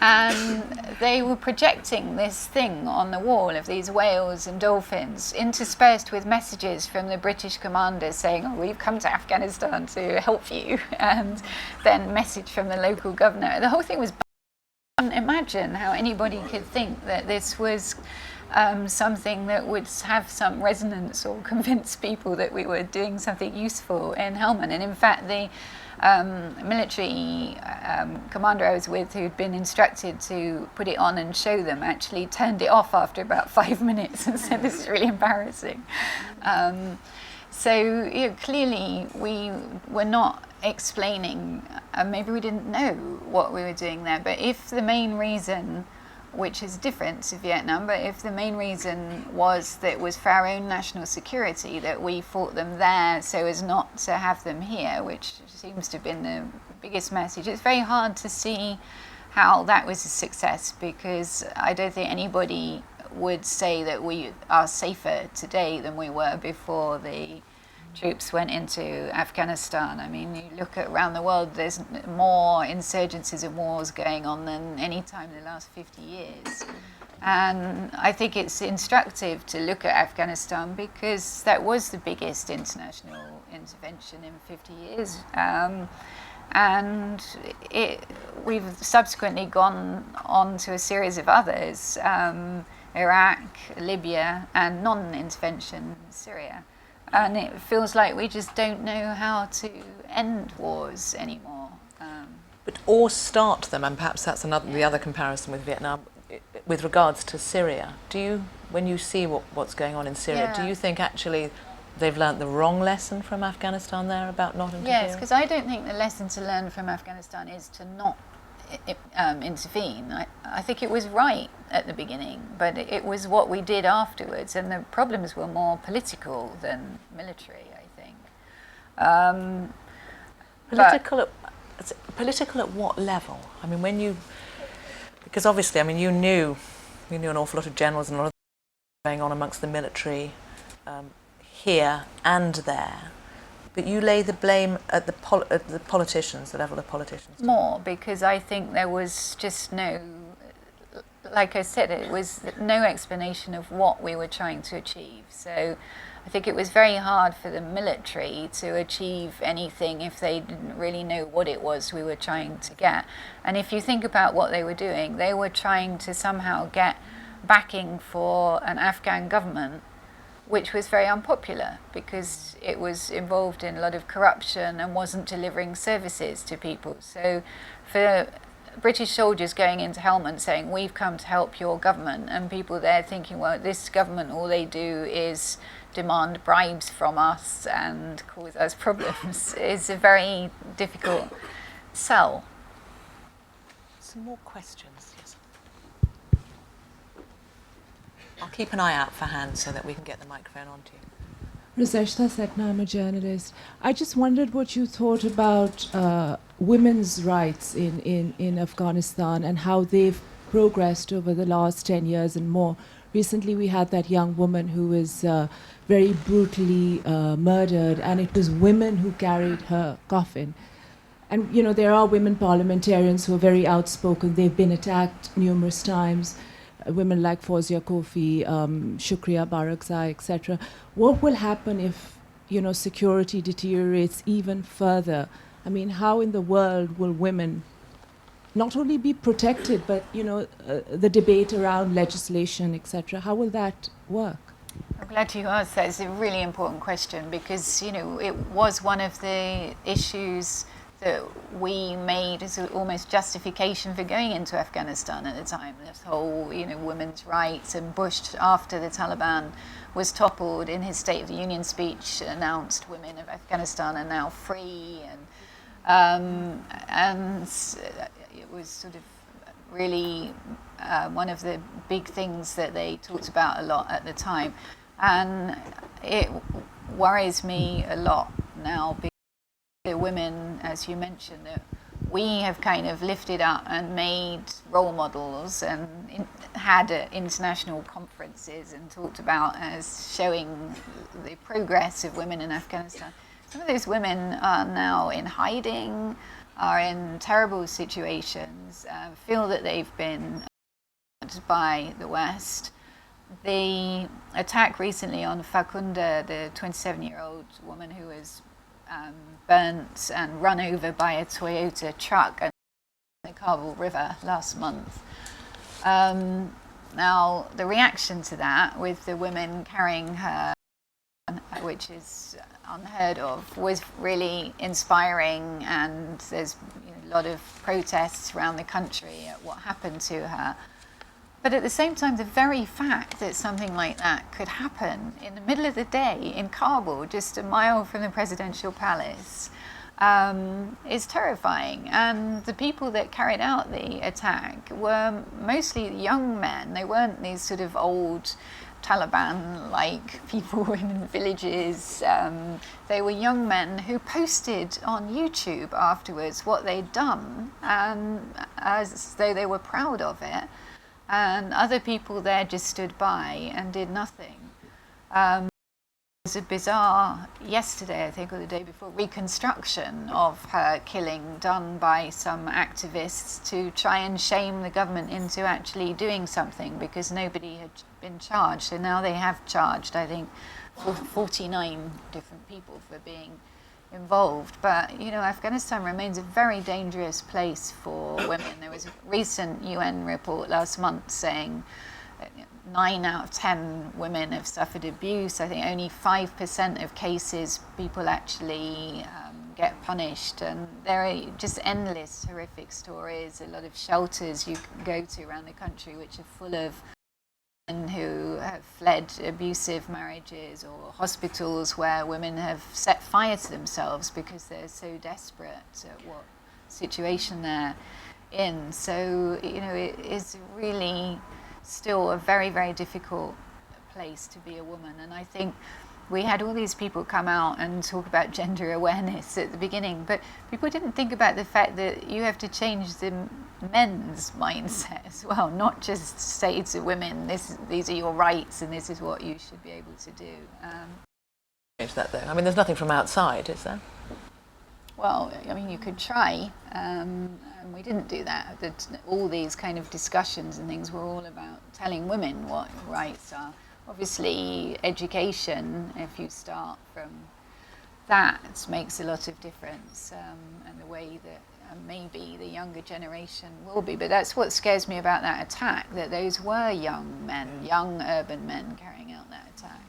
And they were projecting this thing on the wall of these whales and dolphins, interspersed with messages from the British commanders saying, "Oh, we've come to Afghanistan to help you," and then message from the local governor. The whole thing was. I can't imagine how anybody could think that this was something that would have some resonance or convince people that we were doing something useful in Helmand. And in fact, the military commander I was with, who'd been instructed to put it on and show them, actually turned it off after about 5 minutes and said, "This is really embarrassing." So clearly we were not explaining, maybe we didn't know what we were doing there. But if the main reason, which is different to Vietnam, but if the main reason was that it was for our own national security that we fought them there so as not to have them here, which seems to have been the biggest message, it's very hard to see how that was a success, because I don't think anybody would say that we are safer today than we were before the troops went into Afghanistan. You look at around the world, there's more insurgencies and wars going on than any time in the last 50 years. And I think it's instructive to look at Afghanistan because that was the biggest international intervention in 50 years. And we've subsequently gone on to a series of others, Iraq, Libya, and non-intervention Syria. And it feels like we just don't know how to end wars anymore. Or start them, and perhaps that's the other comparison with Vietnam, with regards to Syria. When you see what's going on in Syria, do you think actually they've learnt the wrong lesson from Afghanistan there about not interfering? Yes, because I don't think the lesson to learn from Afghanistan is to not intervene. I think it was right at the beginning, but it was what we did afterwards, and the problems were more political than military, I think. Political at what level? Because obviously, you knew an awful lot of generals and a lot of things going on amongst the military here and there. But you lay the blame at the politicians, the level of politicians. More, because I think there was just like I said, it was no explanation of what we were trying to achieve. So I think it was very hard for the military to achieve anything if they didn't really know what it was we were trying to get. And if you think about what they were doing, they were trying to somehow get backing for an Afghan government which was very unpopular because it was involved in a lot of corruption and wasn't delivering services to people. So for British soldiers going into Helmand saying, we've come to help your government, and people there thinking, well, this government, all they do is demand bribes from us and cause us problems, is a very difficult sell. Some more questions, yes. I'll keep an eye out for hands so that we can get the microphone onto you. Roseshta Setna, I'm a journalist. I just wondered what you thought about women's rights in Afghanistan and how they've progressed over the last 10 years and more. Recently we had that young woman who was very brutally murdered, and it was women who carried her coffin. And you know, there are women parliamentarians who are very outspoken. They've been attacked numerous times. Women like Fawzia Kofi, Shukriya Barakzai, etc. What will happen if, you know, security deteriorates even further? I mean, how in the world will women not only be protected, but, you know, the debate around legislation, etc., how will that work? I'm glad you asked that. It's a really important question because, you know, it was one of the issues that we made as almost justification for going into Afghanistan at the time. This whole, you know, women's rights, and Bush, after the Taliban was toppled, in his State of the Union speech announced women of Afghanistan are now free, and it was sort of really one of the big things that they talked about a lot at the time. And it worries me a lot now because the women, as you mentioned, that we have kind of lifted up and made role models and had international conferences and talked about as showing the progress of women in Afghanistan. Some of those women are now in hiding, are in terrible situations, feel that they've been by the West. The attack recently on Fakunda, the 27-year-old woman who was burnt and run over by a Toyota truck in the Kabul River last month. Now, the reaction to that, with the women carrying her, which is unheard of, was really inspiring, and there's, you know, a lot of protests around the country at what happened to her. But at the same time, the very fact that something like that could happen in the middle of the day in Kabul, just a mile from the presidential palace, is terrifying. And the people that carried out the attack were mostly young men. They weren't these sort of old Taliban-like people in villages. They were young men who posted on YouTube afterwards what they'd done, and as though they were proud of it. And other people there just stood by and did nothing. There was a bizarre, yesterday I think, or the day before, reconstruction of her killing done by some activists to try and shame the government into actually doing something, because nobody had been charged. So now they have charged, I think, 49 different people for being involved. But, you know, Afghanistan remains a very dangerous place for women. There was a recent UN report last month saying 9 out of 10 women have suffered abuse. I think only 5% of cases people actually get punished. And there are just endless horrific stories. A lot of shelters you can go to around the country which are full of women who have fled abusive marriages, or hospitals where women have set fire to themselves because they're so desperate at what situation they're in. So, you know, it is really still a very, very difficult place to be a woman. And I think we had all these people come out and talk about gender awareness at the beginning, but people didn't think about the fact that you have to change the men's mindset as well, not just say to women, these are your rights and this is what you should be able to do. Change that though. I mean, there's nothing from outside, is there? Well, I mean, you could try, and we didn't do that. All these kind of discussions and things were all about telling women what rights are. Obviously, education, if you start from that, makes a lot of difference, and the way that maybe the younger generation will be. But that's what scares me about that attack, that those were young men, young urban men carrying out that attack.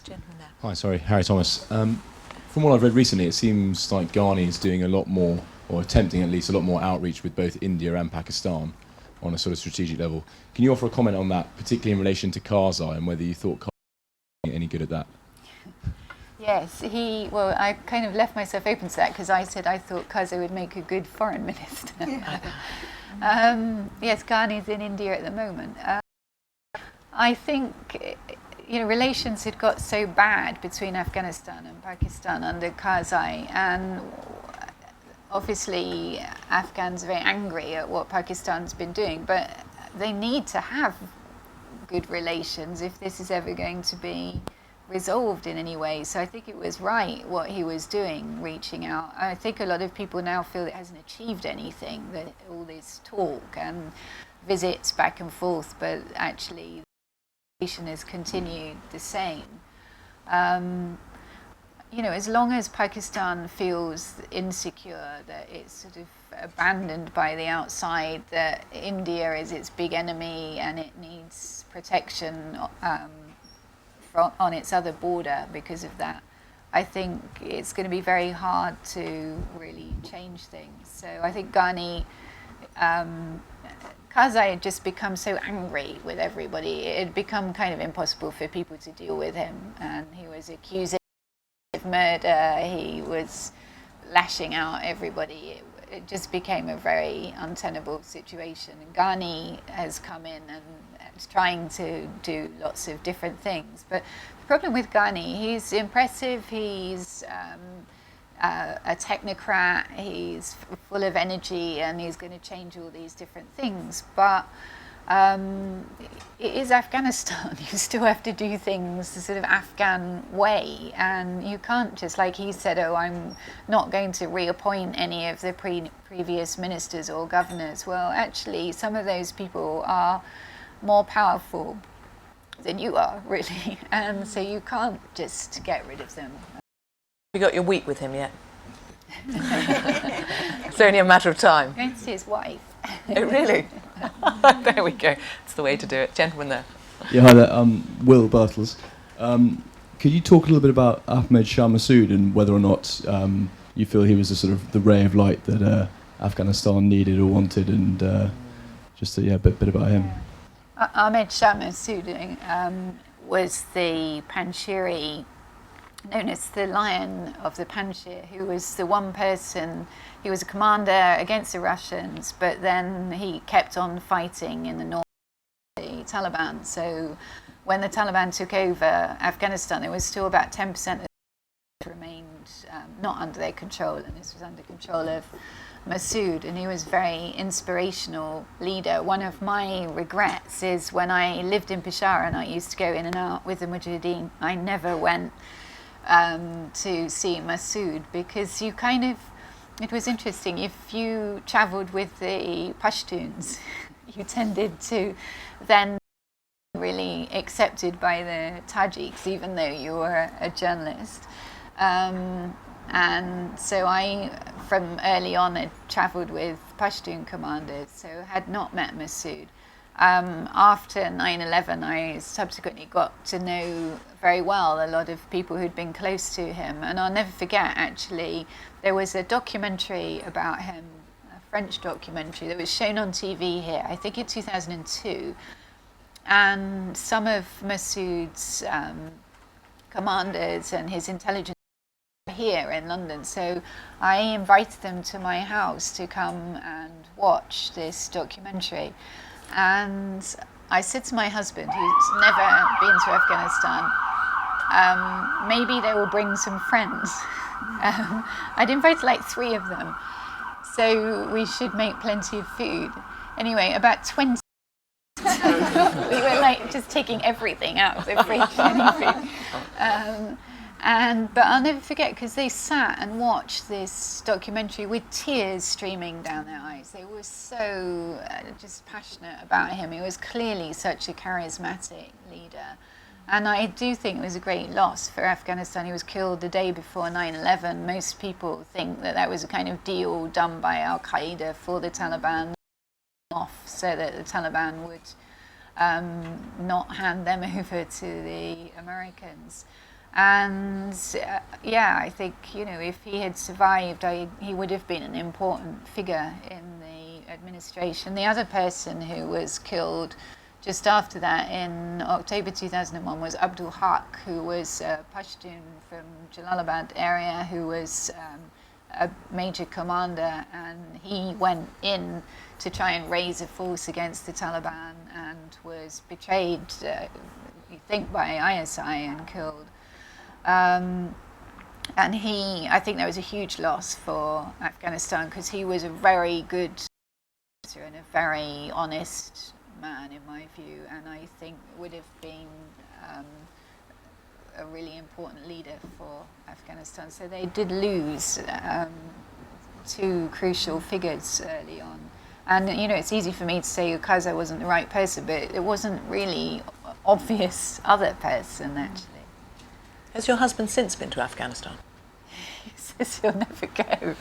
Gentleman there. Hi, sorry, Harry Thomas. From what I've read recently, it seems like Ghani is doing a lot more, or attempting at least a lot more outreach with both India and Pakistan on a sort of strategic level. Can you offer a comment on that, particularly in relation to Karzai, and whether you thought Karzai was any good at that? Yes, well, I kind of left myself open to that because I said I thought Karzai would make a good foreign minister. Yes, Ghani's in India at the moment. I think, relations had got so bad between Afghanistan and Pakistan under Karzai, and obviously Afghans are very angry at what Pakistan's been doing, but they need to have good relations if this is ever going to be resolved in any way. So I think it was right what he was doing, reaching out. I think a lot of people now feel it hasn't achieved anything, that all this talk and visits back and forth, but actually has continued the same. As long as Pakistan feels insecure, that it's sort of abandoned by the outside, that India is its big enemy and it needs protection on its other border because of that, I think it's going to be very hard to really change things. So I think Ghani, Karzai had just become so angry with everybody. It had become kind of impossible for people to deal with him, and he was accusing of murder, he was lashing out everybody. It just became a very untenable situation. And Ghani has come in and is trying to do lots of different things. But the problem with Ghani, he's impressive, he's a technocrat, he's full of energy, and he's going to change all these different things. But it is Afghanistan. You still have to do things the sort of Afghan way, and you can't just, like he said, I'm not going to reappoint any of the previous ministers or governors. Well, actually, some of those people are more powerful than you are, really, and so you can't just get rid of them. Have you got your week with him yet? It's only a matter of time. I'm going to see his wife. Oh, really? There we go. It's the way to do it. Gentleman there. Yeah, hi there. Will Bartels. Could you talk a little bit about Ahmed Shah Massoud and whether or not you feel he was a sort of the ray of light that Afghanistan needed or wanted, and just a bit about him? Ahmed Shah Massoud was the Panjshiri, known as the Lion of the Panjshir, who was the one person, he was a commander against the Russians, but then he kept on fighting in the north, the Taliban. So when the Taliban took over Afghanistan, there was still about 10% that remained not under their control, and this was under control of Massoud, and he was a very inspirational leader. One of my regrets is when I lived in Peshawar and I used to go in and out with the Mujahideen, I never went to see Massoud, because it was interesting, if you travelled with the Pashtuns, you tended to then be really accepted by the Tajiks, even though you were a journalist. And so I, from early on, had travelled with Pashtun commanders, so had not met Massoud. After 9/11, I subsequently got to know very well a lot of people who'd been close to him, and I'll never forget, actually, there was a documentary about him, a French documentary, that was shown on TV here, I think in 2002, and some of Massoud's commanders and his intelligence were here in London, so I invited them to my house to come and watch this documentary. And I said to my husband, who's never been to Afghanistan, maybe they will bring some friends. I'd invited like 3 of them, so we should make plenty of food. Anyway, about 20, we were like just taking everything out of the fridge, anything. But I'll never forget, because they sat and watched this documentary with tears streaming down their eyes. They were so just passionate about him. He was clearly such a charismatic leader. And I do think it was a great loss for Afghanistan. He was killed the day before 9/11. Most people think that was a kind of deal done by Al-Qaeda for the Taliban off, so that the Taliban would not hand them over to the Americans. And yeah, I think, you know, if he had survived, he would have been an important figure in the administration. The other person who was killed just after that in October 2001 was Abdul Haq, who was a Pashtun from Jalalabad area, who was a major commander, and he went in to try and raise a force against the Taliban and was betrayed, you think, by ISI and killed. And I think there was a huge loss for Afghanistan, because he was a very good and a very honest man, in my view, and I think would have been a really important leader for Afghanistan. So they did lose two crucial figures early on. And, you know, it's easy for me to say Karzai wasn't the right person, but it wasn't really obvious other person, actually. Has your husband since been to Afghanistan? He says he'll never go.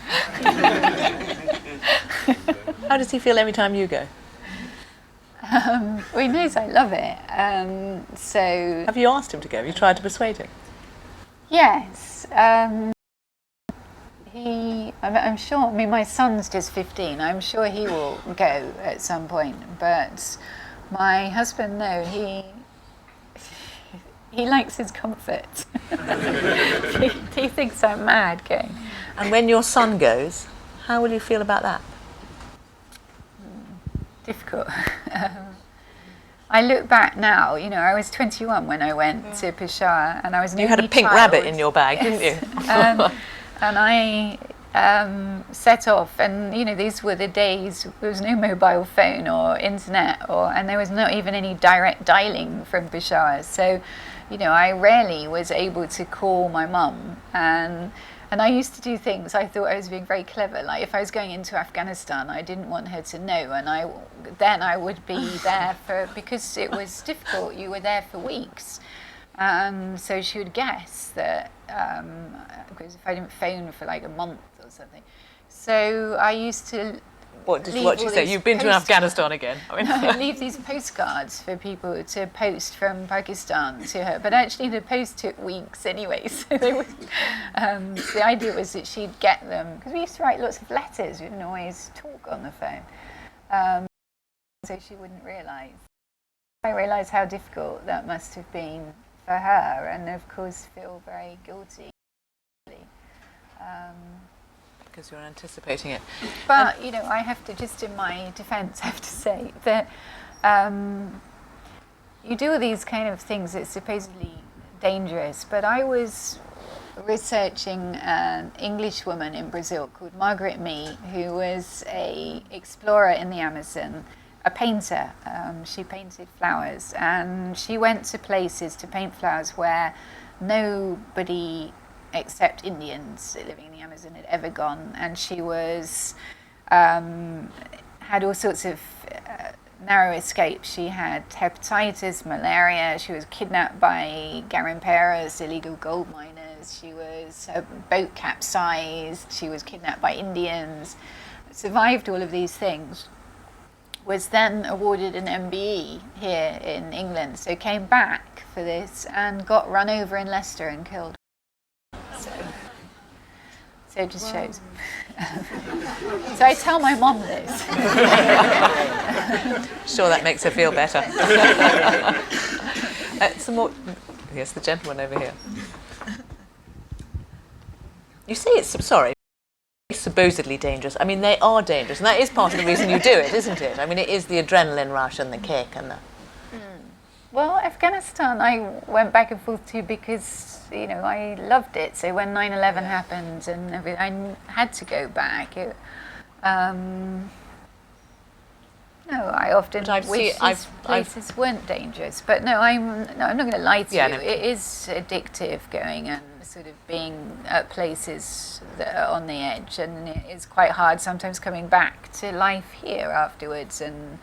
How does he feel every time you go? Well, he knows I love it. So have you asked him to go? Have you tried to persuade him? Yes. I'm sure, I mean, my son's just 15. I'm sure he will go at some point. But my husband, no, he likes his comfort. he thinks I'm mad going. And when your son goes, how will you feel about that? Difficult. I look back now, you know, I was 21 when I went to Peshawar, and I was an You had a pink rabbit in your bag, didn't you? And I set off, and, you know, these were the days, there was no mobile phone or internet, and there was not even any direct dialing from Peshawar. So, you know, I rarely was able to call my mum, and I used to do things, I thought I was being very clever. Like, if I was going into Afghanistan, I didn't want her to know, and then I would be there because it was difficult, you were there for weeks. So she would guess that, because if I didn't phone for like a month or something. So I used to What did you say? You've been to Afghanistan again? I mean, leave these postcards for people to post from Pakistan to her. But actually the post took weeks anyway. So they would, the idea was that she'd get them, because we used to write lots of letters. We didn't always talk on the phone. So she wouldn't realise. I realised how difficult that must have been for her, and of course feel very guilty. because you're anticipating it. But, you know, I have to, just in my defence, have to say that you do all these kind of things that's supposedly dangerous, but I was researching an English woman in Brazil called Margaret Mee, who was an explorer in the Amazon, a painter. She painted flowers, and she went to places to paint flowers where nobody except Indians living in the Amazon had ever gone, and she was had all sorts of narrow escapes. She had hepatitis, malaria. She was kidnapped by garimperos, illegal gold miners. Her boat capsized. She was kidnapped by Indians. Survived all of these things. Was then awarded an MBE here in England. So came back for this and got run over in Leicester and killed. So it just shows. So I tell my mum this. Sure, that makes her feel better. Some more. Yes, the gentleman over here. You say it's supposedly dangerous. I mean, they are dangerous, and that is part of the reason you do it, isn't it? I mean, it is the adrenaline rush and the kick and the... Well, Afghanistan I went back and forth to because, you know, I loved it. So when 9/11 happened and everything, I had to go back. No, I often wish these places weren't dangerous. But no, I'm not going to lie to you. No. It is addictive going and sort of being at places that are on the edge, and it is quite hard sometimes coming back to life here afterwards, and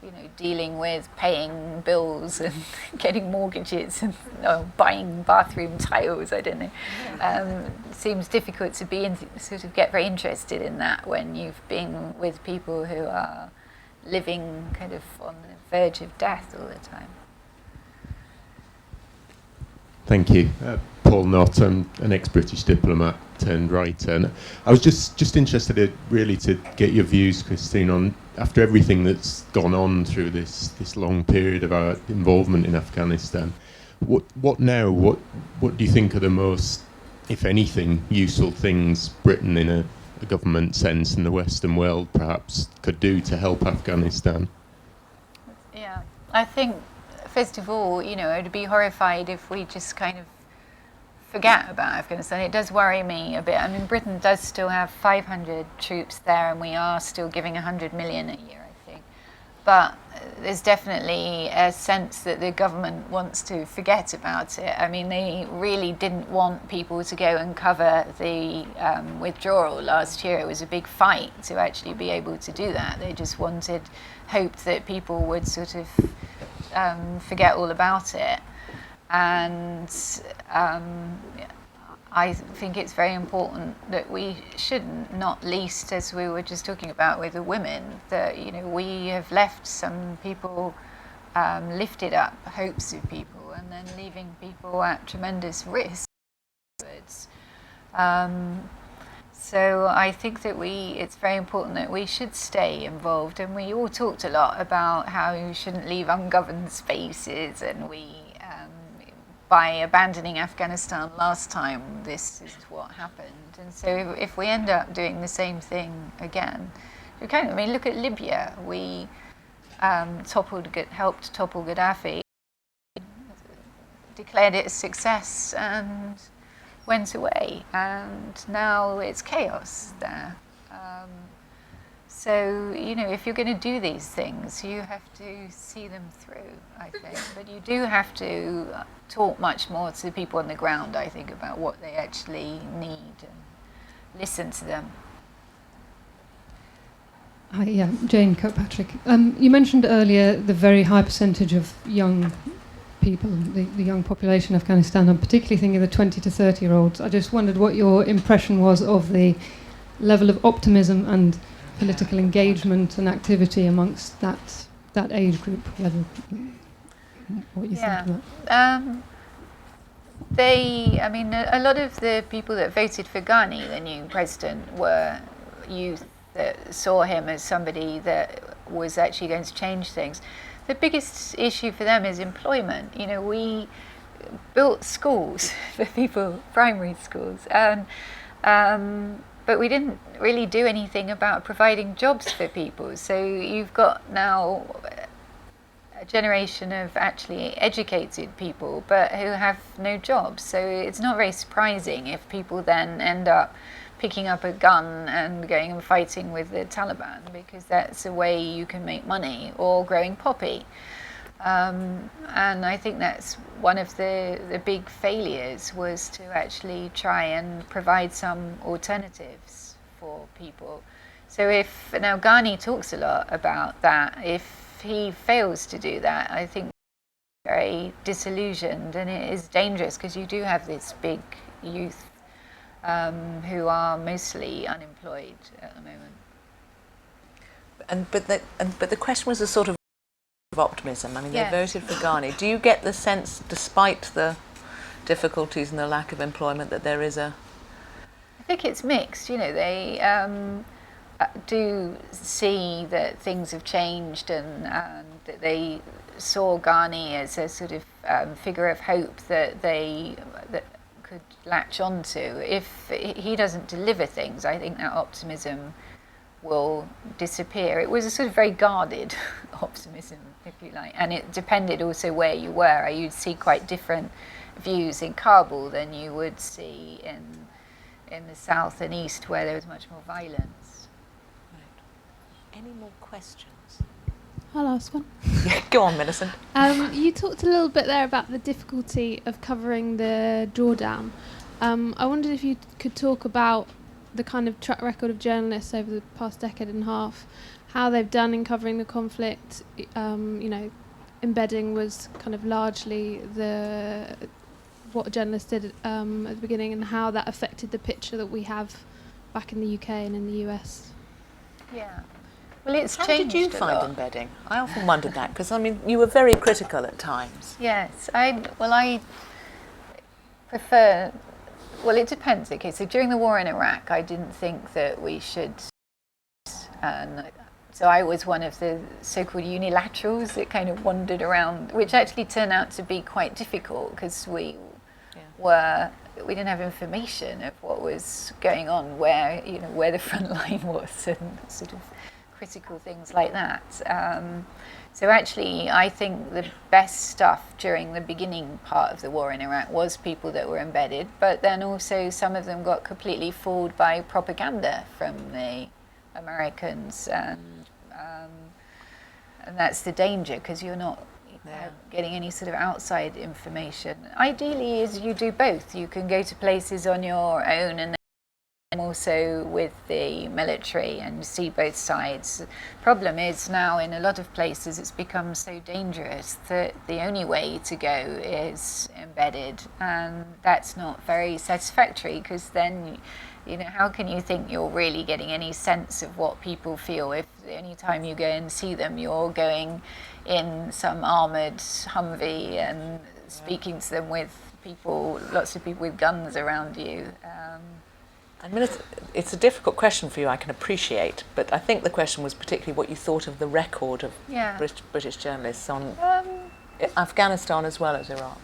you know, dealing with paying bills and getting mortgages and buying bathroom tiles. I don't know. Seems difficult to be sort of get very interested in that when you've been with people who are living kind of on the verge of death all the time. Thank you. Paul Knott. I'm an ex-British diplomat turned writer, and I was just interested really to get your views, Christine, on after everything that's gone on through this long period of our involvement in Afghanistan. What now? What do you think are the most, if anything, useful things Britain, in a government sense, and the Western world perhaps could do to help Afghanistan? Yeah, I think first of all, I'd be horrified if we just kind of forget about Afghanistan. It does worry me a bit. I mean, Britain does still have 500 troops there, and we are still giving 100 million a year, I think. But there's definitely a sense that the government wants to forget about it. I mean, they really didn't want people to go and cover the withdrawal last year. It was a big fight to actually be able to do that. They just hoped that people would sort of forget all about it. And I think it's very important that we shouldn't, not least as we were just talking about with the women, that we have left some people, lifted up hopes of people, and then leaving people at tremendous risk. So I think that it's very important that we should stay involved, and we all talked a lot about how you shouldn't leave ungoverned spaces, and by abandoning Afghanistan last time, this is what happened. And so if we end up doing the same thing again, look at Libya. We helped topple Gaddafi, declared it a success, and went away. And now it's chaos there. So, if you're going to do these things, you have to see them through, I think. But you do have to talk much more to people on the ground, I think, about what they actually need and listen to them. Hi, yeah, Jane Kirkpatrick. You mentioned earlier the very high percentage of young people, the young population in Afghanistan. I'm particularly thinking of the 20 to 30-year-olds. I just wondered what your impression was of the level of optimism and political engagement and activity amongst that age group. What you think of that? A lot of the people that voted for Ghani, the new president, were youth that saw him as somebody that was actually going to change things. The biggest issue for them is employment. We built schools for people, primary schools, but we didn't really do anything about providing jobs for people. So you've got now a generation of actually educated people, but who have no jobs. So it's not very surprising if people then end up picking up a gun and going and fighting with the Taliban, because that's a way you can make money, or growing poppy. And I think that's one of the big failures, was to actually try and provide some alternatives for people. So now Ghani talks a lot about that. If he fails to do that, I think we're very disillusioned, and it is dangerous, because you do have this big youth who are mostly unemployed at the moment. But the question was a sort of optimism. I mean, Yes. they voted for Ghani. Do you get the sense, despite the difficulties and the lack of employment, that there is a... I think it's mixed. They do see that things have changed, and that they saw Ghani as a sort of figure of hope that could latch onto. If he doesn't deliver things, I think that optimism will disappear. It was a sort of very guarded optimism, if you like, and it depended also where you were. You'd see quite different views in Kabul than you would see in the south and east, where there was much more violence. Right. Any more questions? I'll ask one. Yeah, go on, Millicent. You talked a little bit there about the difficulty of covering the drawdown. I wondered if you could talk about the kind of track record of journalists over the past decade and a half, how they've done in covering the conflict. Embedding was kind of largely what journalists did at the beginning, and how that affected the picture that we have back in the UK and in the US. Yeah. Well, it's How changed did you a find lot. embedding? I often wondered that, because, I mean, you were very critical at times. Yes, prefer, well, it depends. Okay, so during the war in Iraq, I didn't think that we should, so I was one of the so-called unilaterals that kind of wandered around, which actually turned out to be quite difficult because we didn't have information of what was going on, where the front line was, and sort of critical things like that. So actually, I think the best stuff during the beginning part of the war in Iraq was people that were embedded, but then also some of them got completely fooled by propaganda from the Americans, and that's the danger, because you're not getting any sort of outside information. Ideally, is you do both. You can go to places on your own and also with the military and see both sides. The problem is now in a lot of places it's become so dangerous that the only way to go is embedded, and that's not very satisfactory, because then how can you think you're really getting any sense of what people feel if any time you go and see them you're going in some armoured Humvee and speaking to them with lots of people with guns around you. I mean, it's a difficult question for you, I can appreciate, but I think the question was particularly what you thought of the record of British journalists on Afghanistan as well as Iraq.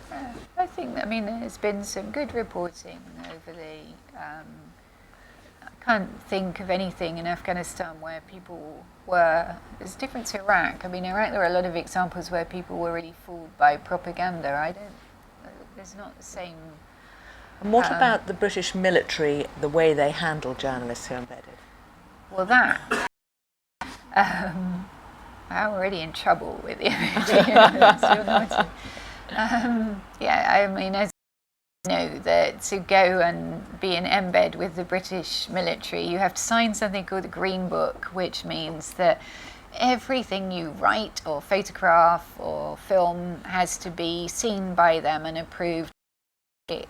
I think, there's been some good reporting over I can't think of anything in Afghanistan where people were, it's different to Iraq. Iraq, there are a lot of examples where people were really fooled by propaganda. There's not the same. And what about the British military, the way they handle journalists who are embedded? Well, I'm already in trouble with the military. As you know, that to go and be in embed with the British military, you have to sign something called the Green Book, which means that everything you write or photograph or film has to be seen by them and approved. It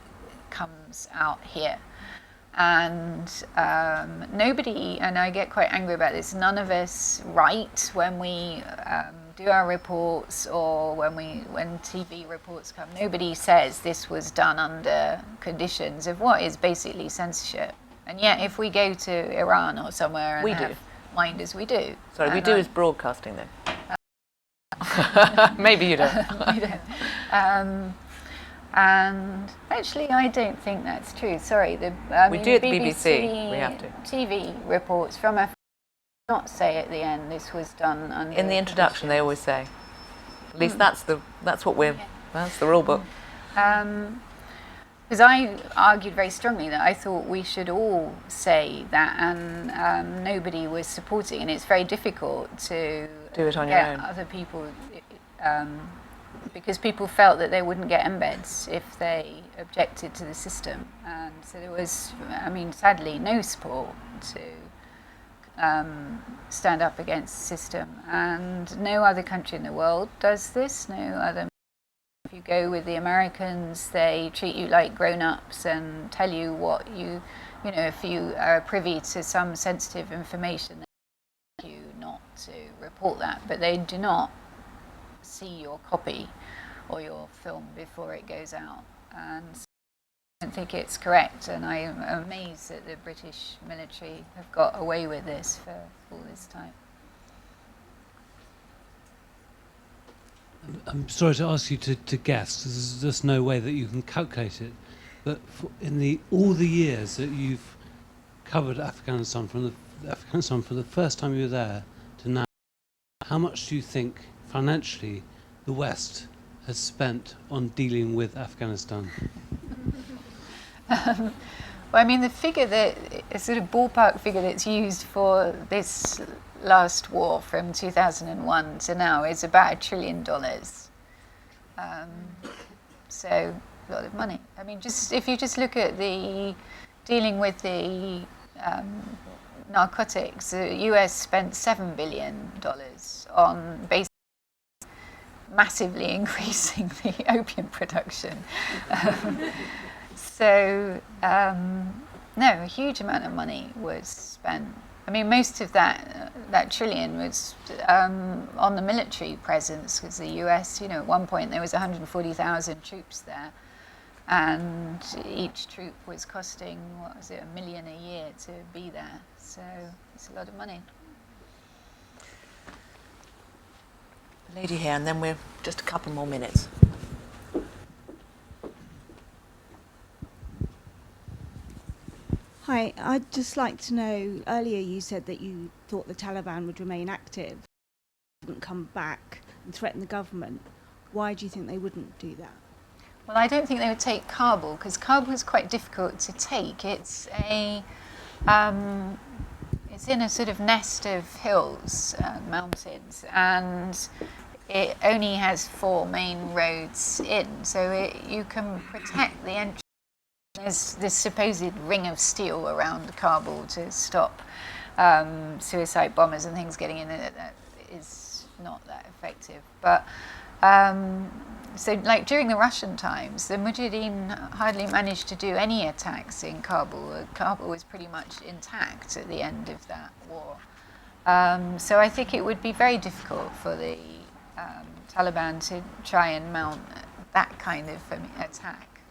comes out here, and nobody, and I get quite angry about this, none of us write when we do our reports, or when TV reports come, nobody says this was done under conditions of what is basically censorship. And yet if we go to Iran or somewhere and have minders, we do. Sorry, we do is broadcasting then. Maybe you don't. We don't. And actually, I don't think that's true. Sorry, we do at the BBC. We have to. TV reports from not say at the end this was done under. In the introduction, they always say. At least that's the rule book. Because I argued very strongly that I thought we should all say that, and nobody was supporting, and it's very difficult to do it on get your own. Other people. Because people felt that they wouldn't get embeds if they objected to the system. And so there was, sadly, no support to stand up against the system. And no other country in the world does this. No other. If you go with the Americans, they treat you like grown-ups and tell you what if you are privy to some sensitive information, they tell you not to report that. But they do not see your copy or your film before it goes out, and I don't think it's correct, and I am amazed that the British military have got away with this for all this time. I'm sorry to ask you to guess, there's just no way that you can calculate it, but in all the years that you've covered Afghanistan for the first time you were there to now, how much do you think financially the West has spent on dealing with Afghanistan? The figure a sort of ballpark figure that's used for this last war from 2001 to now is about $1 trillion. So a lot of money. If you just look at dealing with the narcotics, the US spent $7 billion on basically massively increasing the opium production. A huge amount of money was spent. Most of that trillion was on the military presence, because the US, at one point there was 140,000 troops there. and each troop was costing, what was it, $1 million a year to be there. So it's a lot of money. The lady here, and then we're just a couple more minutes. Hi, I'd just like to know, earlier you said that you thought the Taliban would remain active, wouldn't come back and threaten the government. Why do you think they wouldn't do that? Well, I don't think they would take Kabul, because Kabul is quite difficult to take. It's in a sort of nest of hills, mountains, and it only has 4 main roads in, so you can protect the entrance. There's this supposed ring of steel around Kabul to stop suicide bombers and things getting in there. That is not that effective. But so, like during the Russian times, the Mujahideen hardly managed to do any attacks in Kabul. Kabul was pretty much intact at the end of that war. So I think it would be very difficult for the Taliban to try and mount that kind of attack.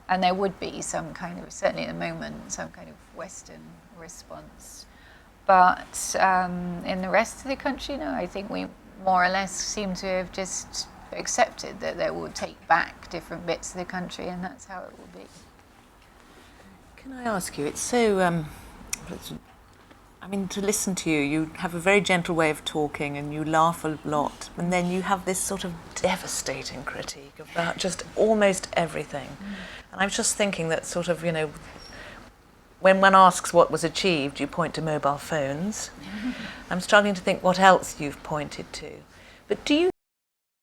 And there would be some kind of, certainly at the moment, some kind of Western response. But in the rest of the country, no, I think we more or less seem to have just accepted that they will take back different bits of the country, and that's how it will be. Can I ask you, it's so, I mean, to listen to you, you have a very gentle way of talking and you laugh a lot, and then you have this sort of devastating critique about just almost everything. And I was just thinking that sort of, you know, when one asks what was achieved, you point to mobile phones. I'm struggling to think what else you've pointed to. But do you...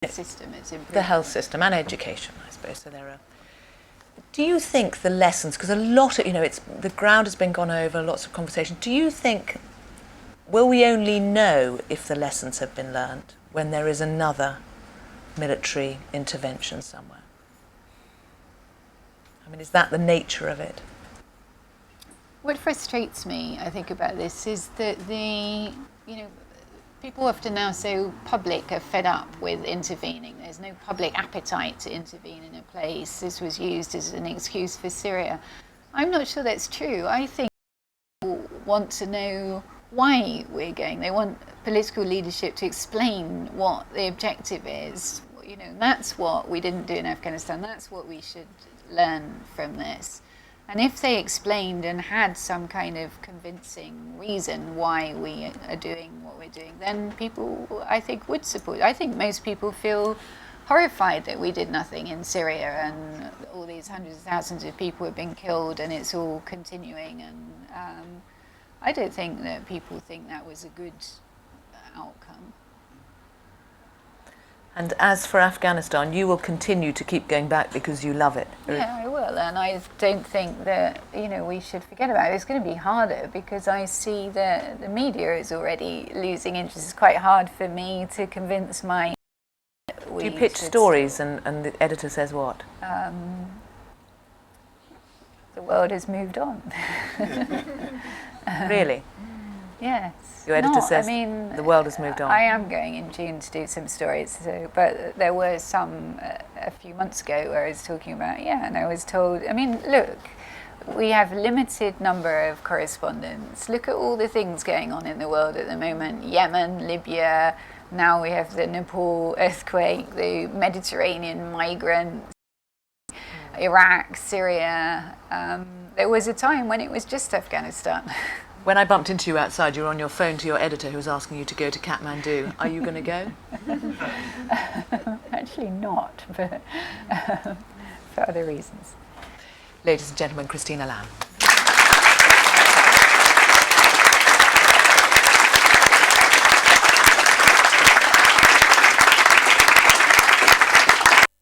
The health system and education, I suppose, so there are... Do you think the lessons, because a lot of, you know, it's the ground has been gone over, lots of conversation. Do you think, will we only know if the lessons have been learned when there is another military intervention somewhere? I mean, is that the nature of it? What frustrates me, I think, about this is that people often now say public are fed up with intervening. There's no public appetite to intervene in a place. This was used as an excuse for Syria. I'm not sure that's true. I think people want to know why we're going. They want political leadership to explain what the objective is. You know, that's what we didn't do in Afghanistan. That's what we should learn from this. And if they explained and had some kind of convincing reason why we are doing what we're doing, then people, I think, would support. I think most people feel horrified that we did nothing in Syria and all these hundreds of thousands of people have been killed and it's all continuing. And I don't think that people think that was a good outcome. And as for Afghanistan, you will continue to keep going back because you love it. Yeah, I will, and I don't think that, you know, we should forget about it. It's going to be harder because I see that the media is already losing interest. It's quite hard for me to convince my... Do you pitch stories and the editor says what? The world has moved on. Really? Yes. Your editor says the world has moved on. I am going in June to do some stories, but there were some a few months ago where I was talking about, and I was told, I mean, look, we have a limited number of correspondents. Look at all the things going on in the world at the moment. Yemen, Libya, now we have the Nepal earthquake, the Mediterranean migrants, Iraq, Syria. There was a time when it was just Afghanistan. When I bumped into you outside, you were on your phone to your editor who was asking you to go to Kathmandu. Are you going to go? Actually not, but for other reasons. Ladies and gentlemen, Christina Lamb.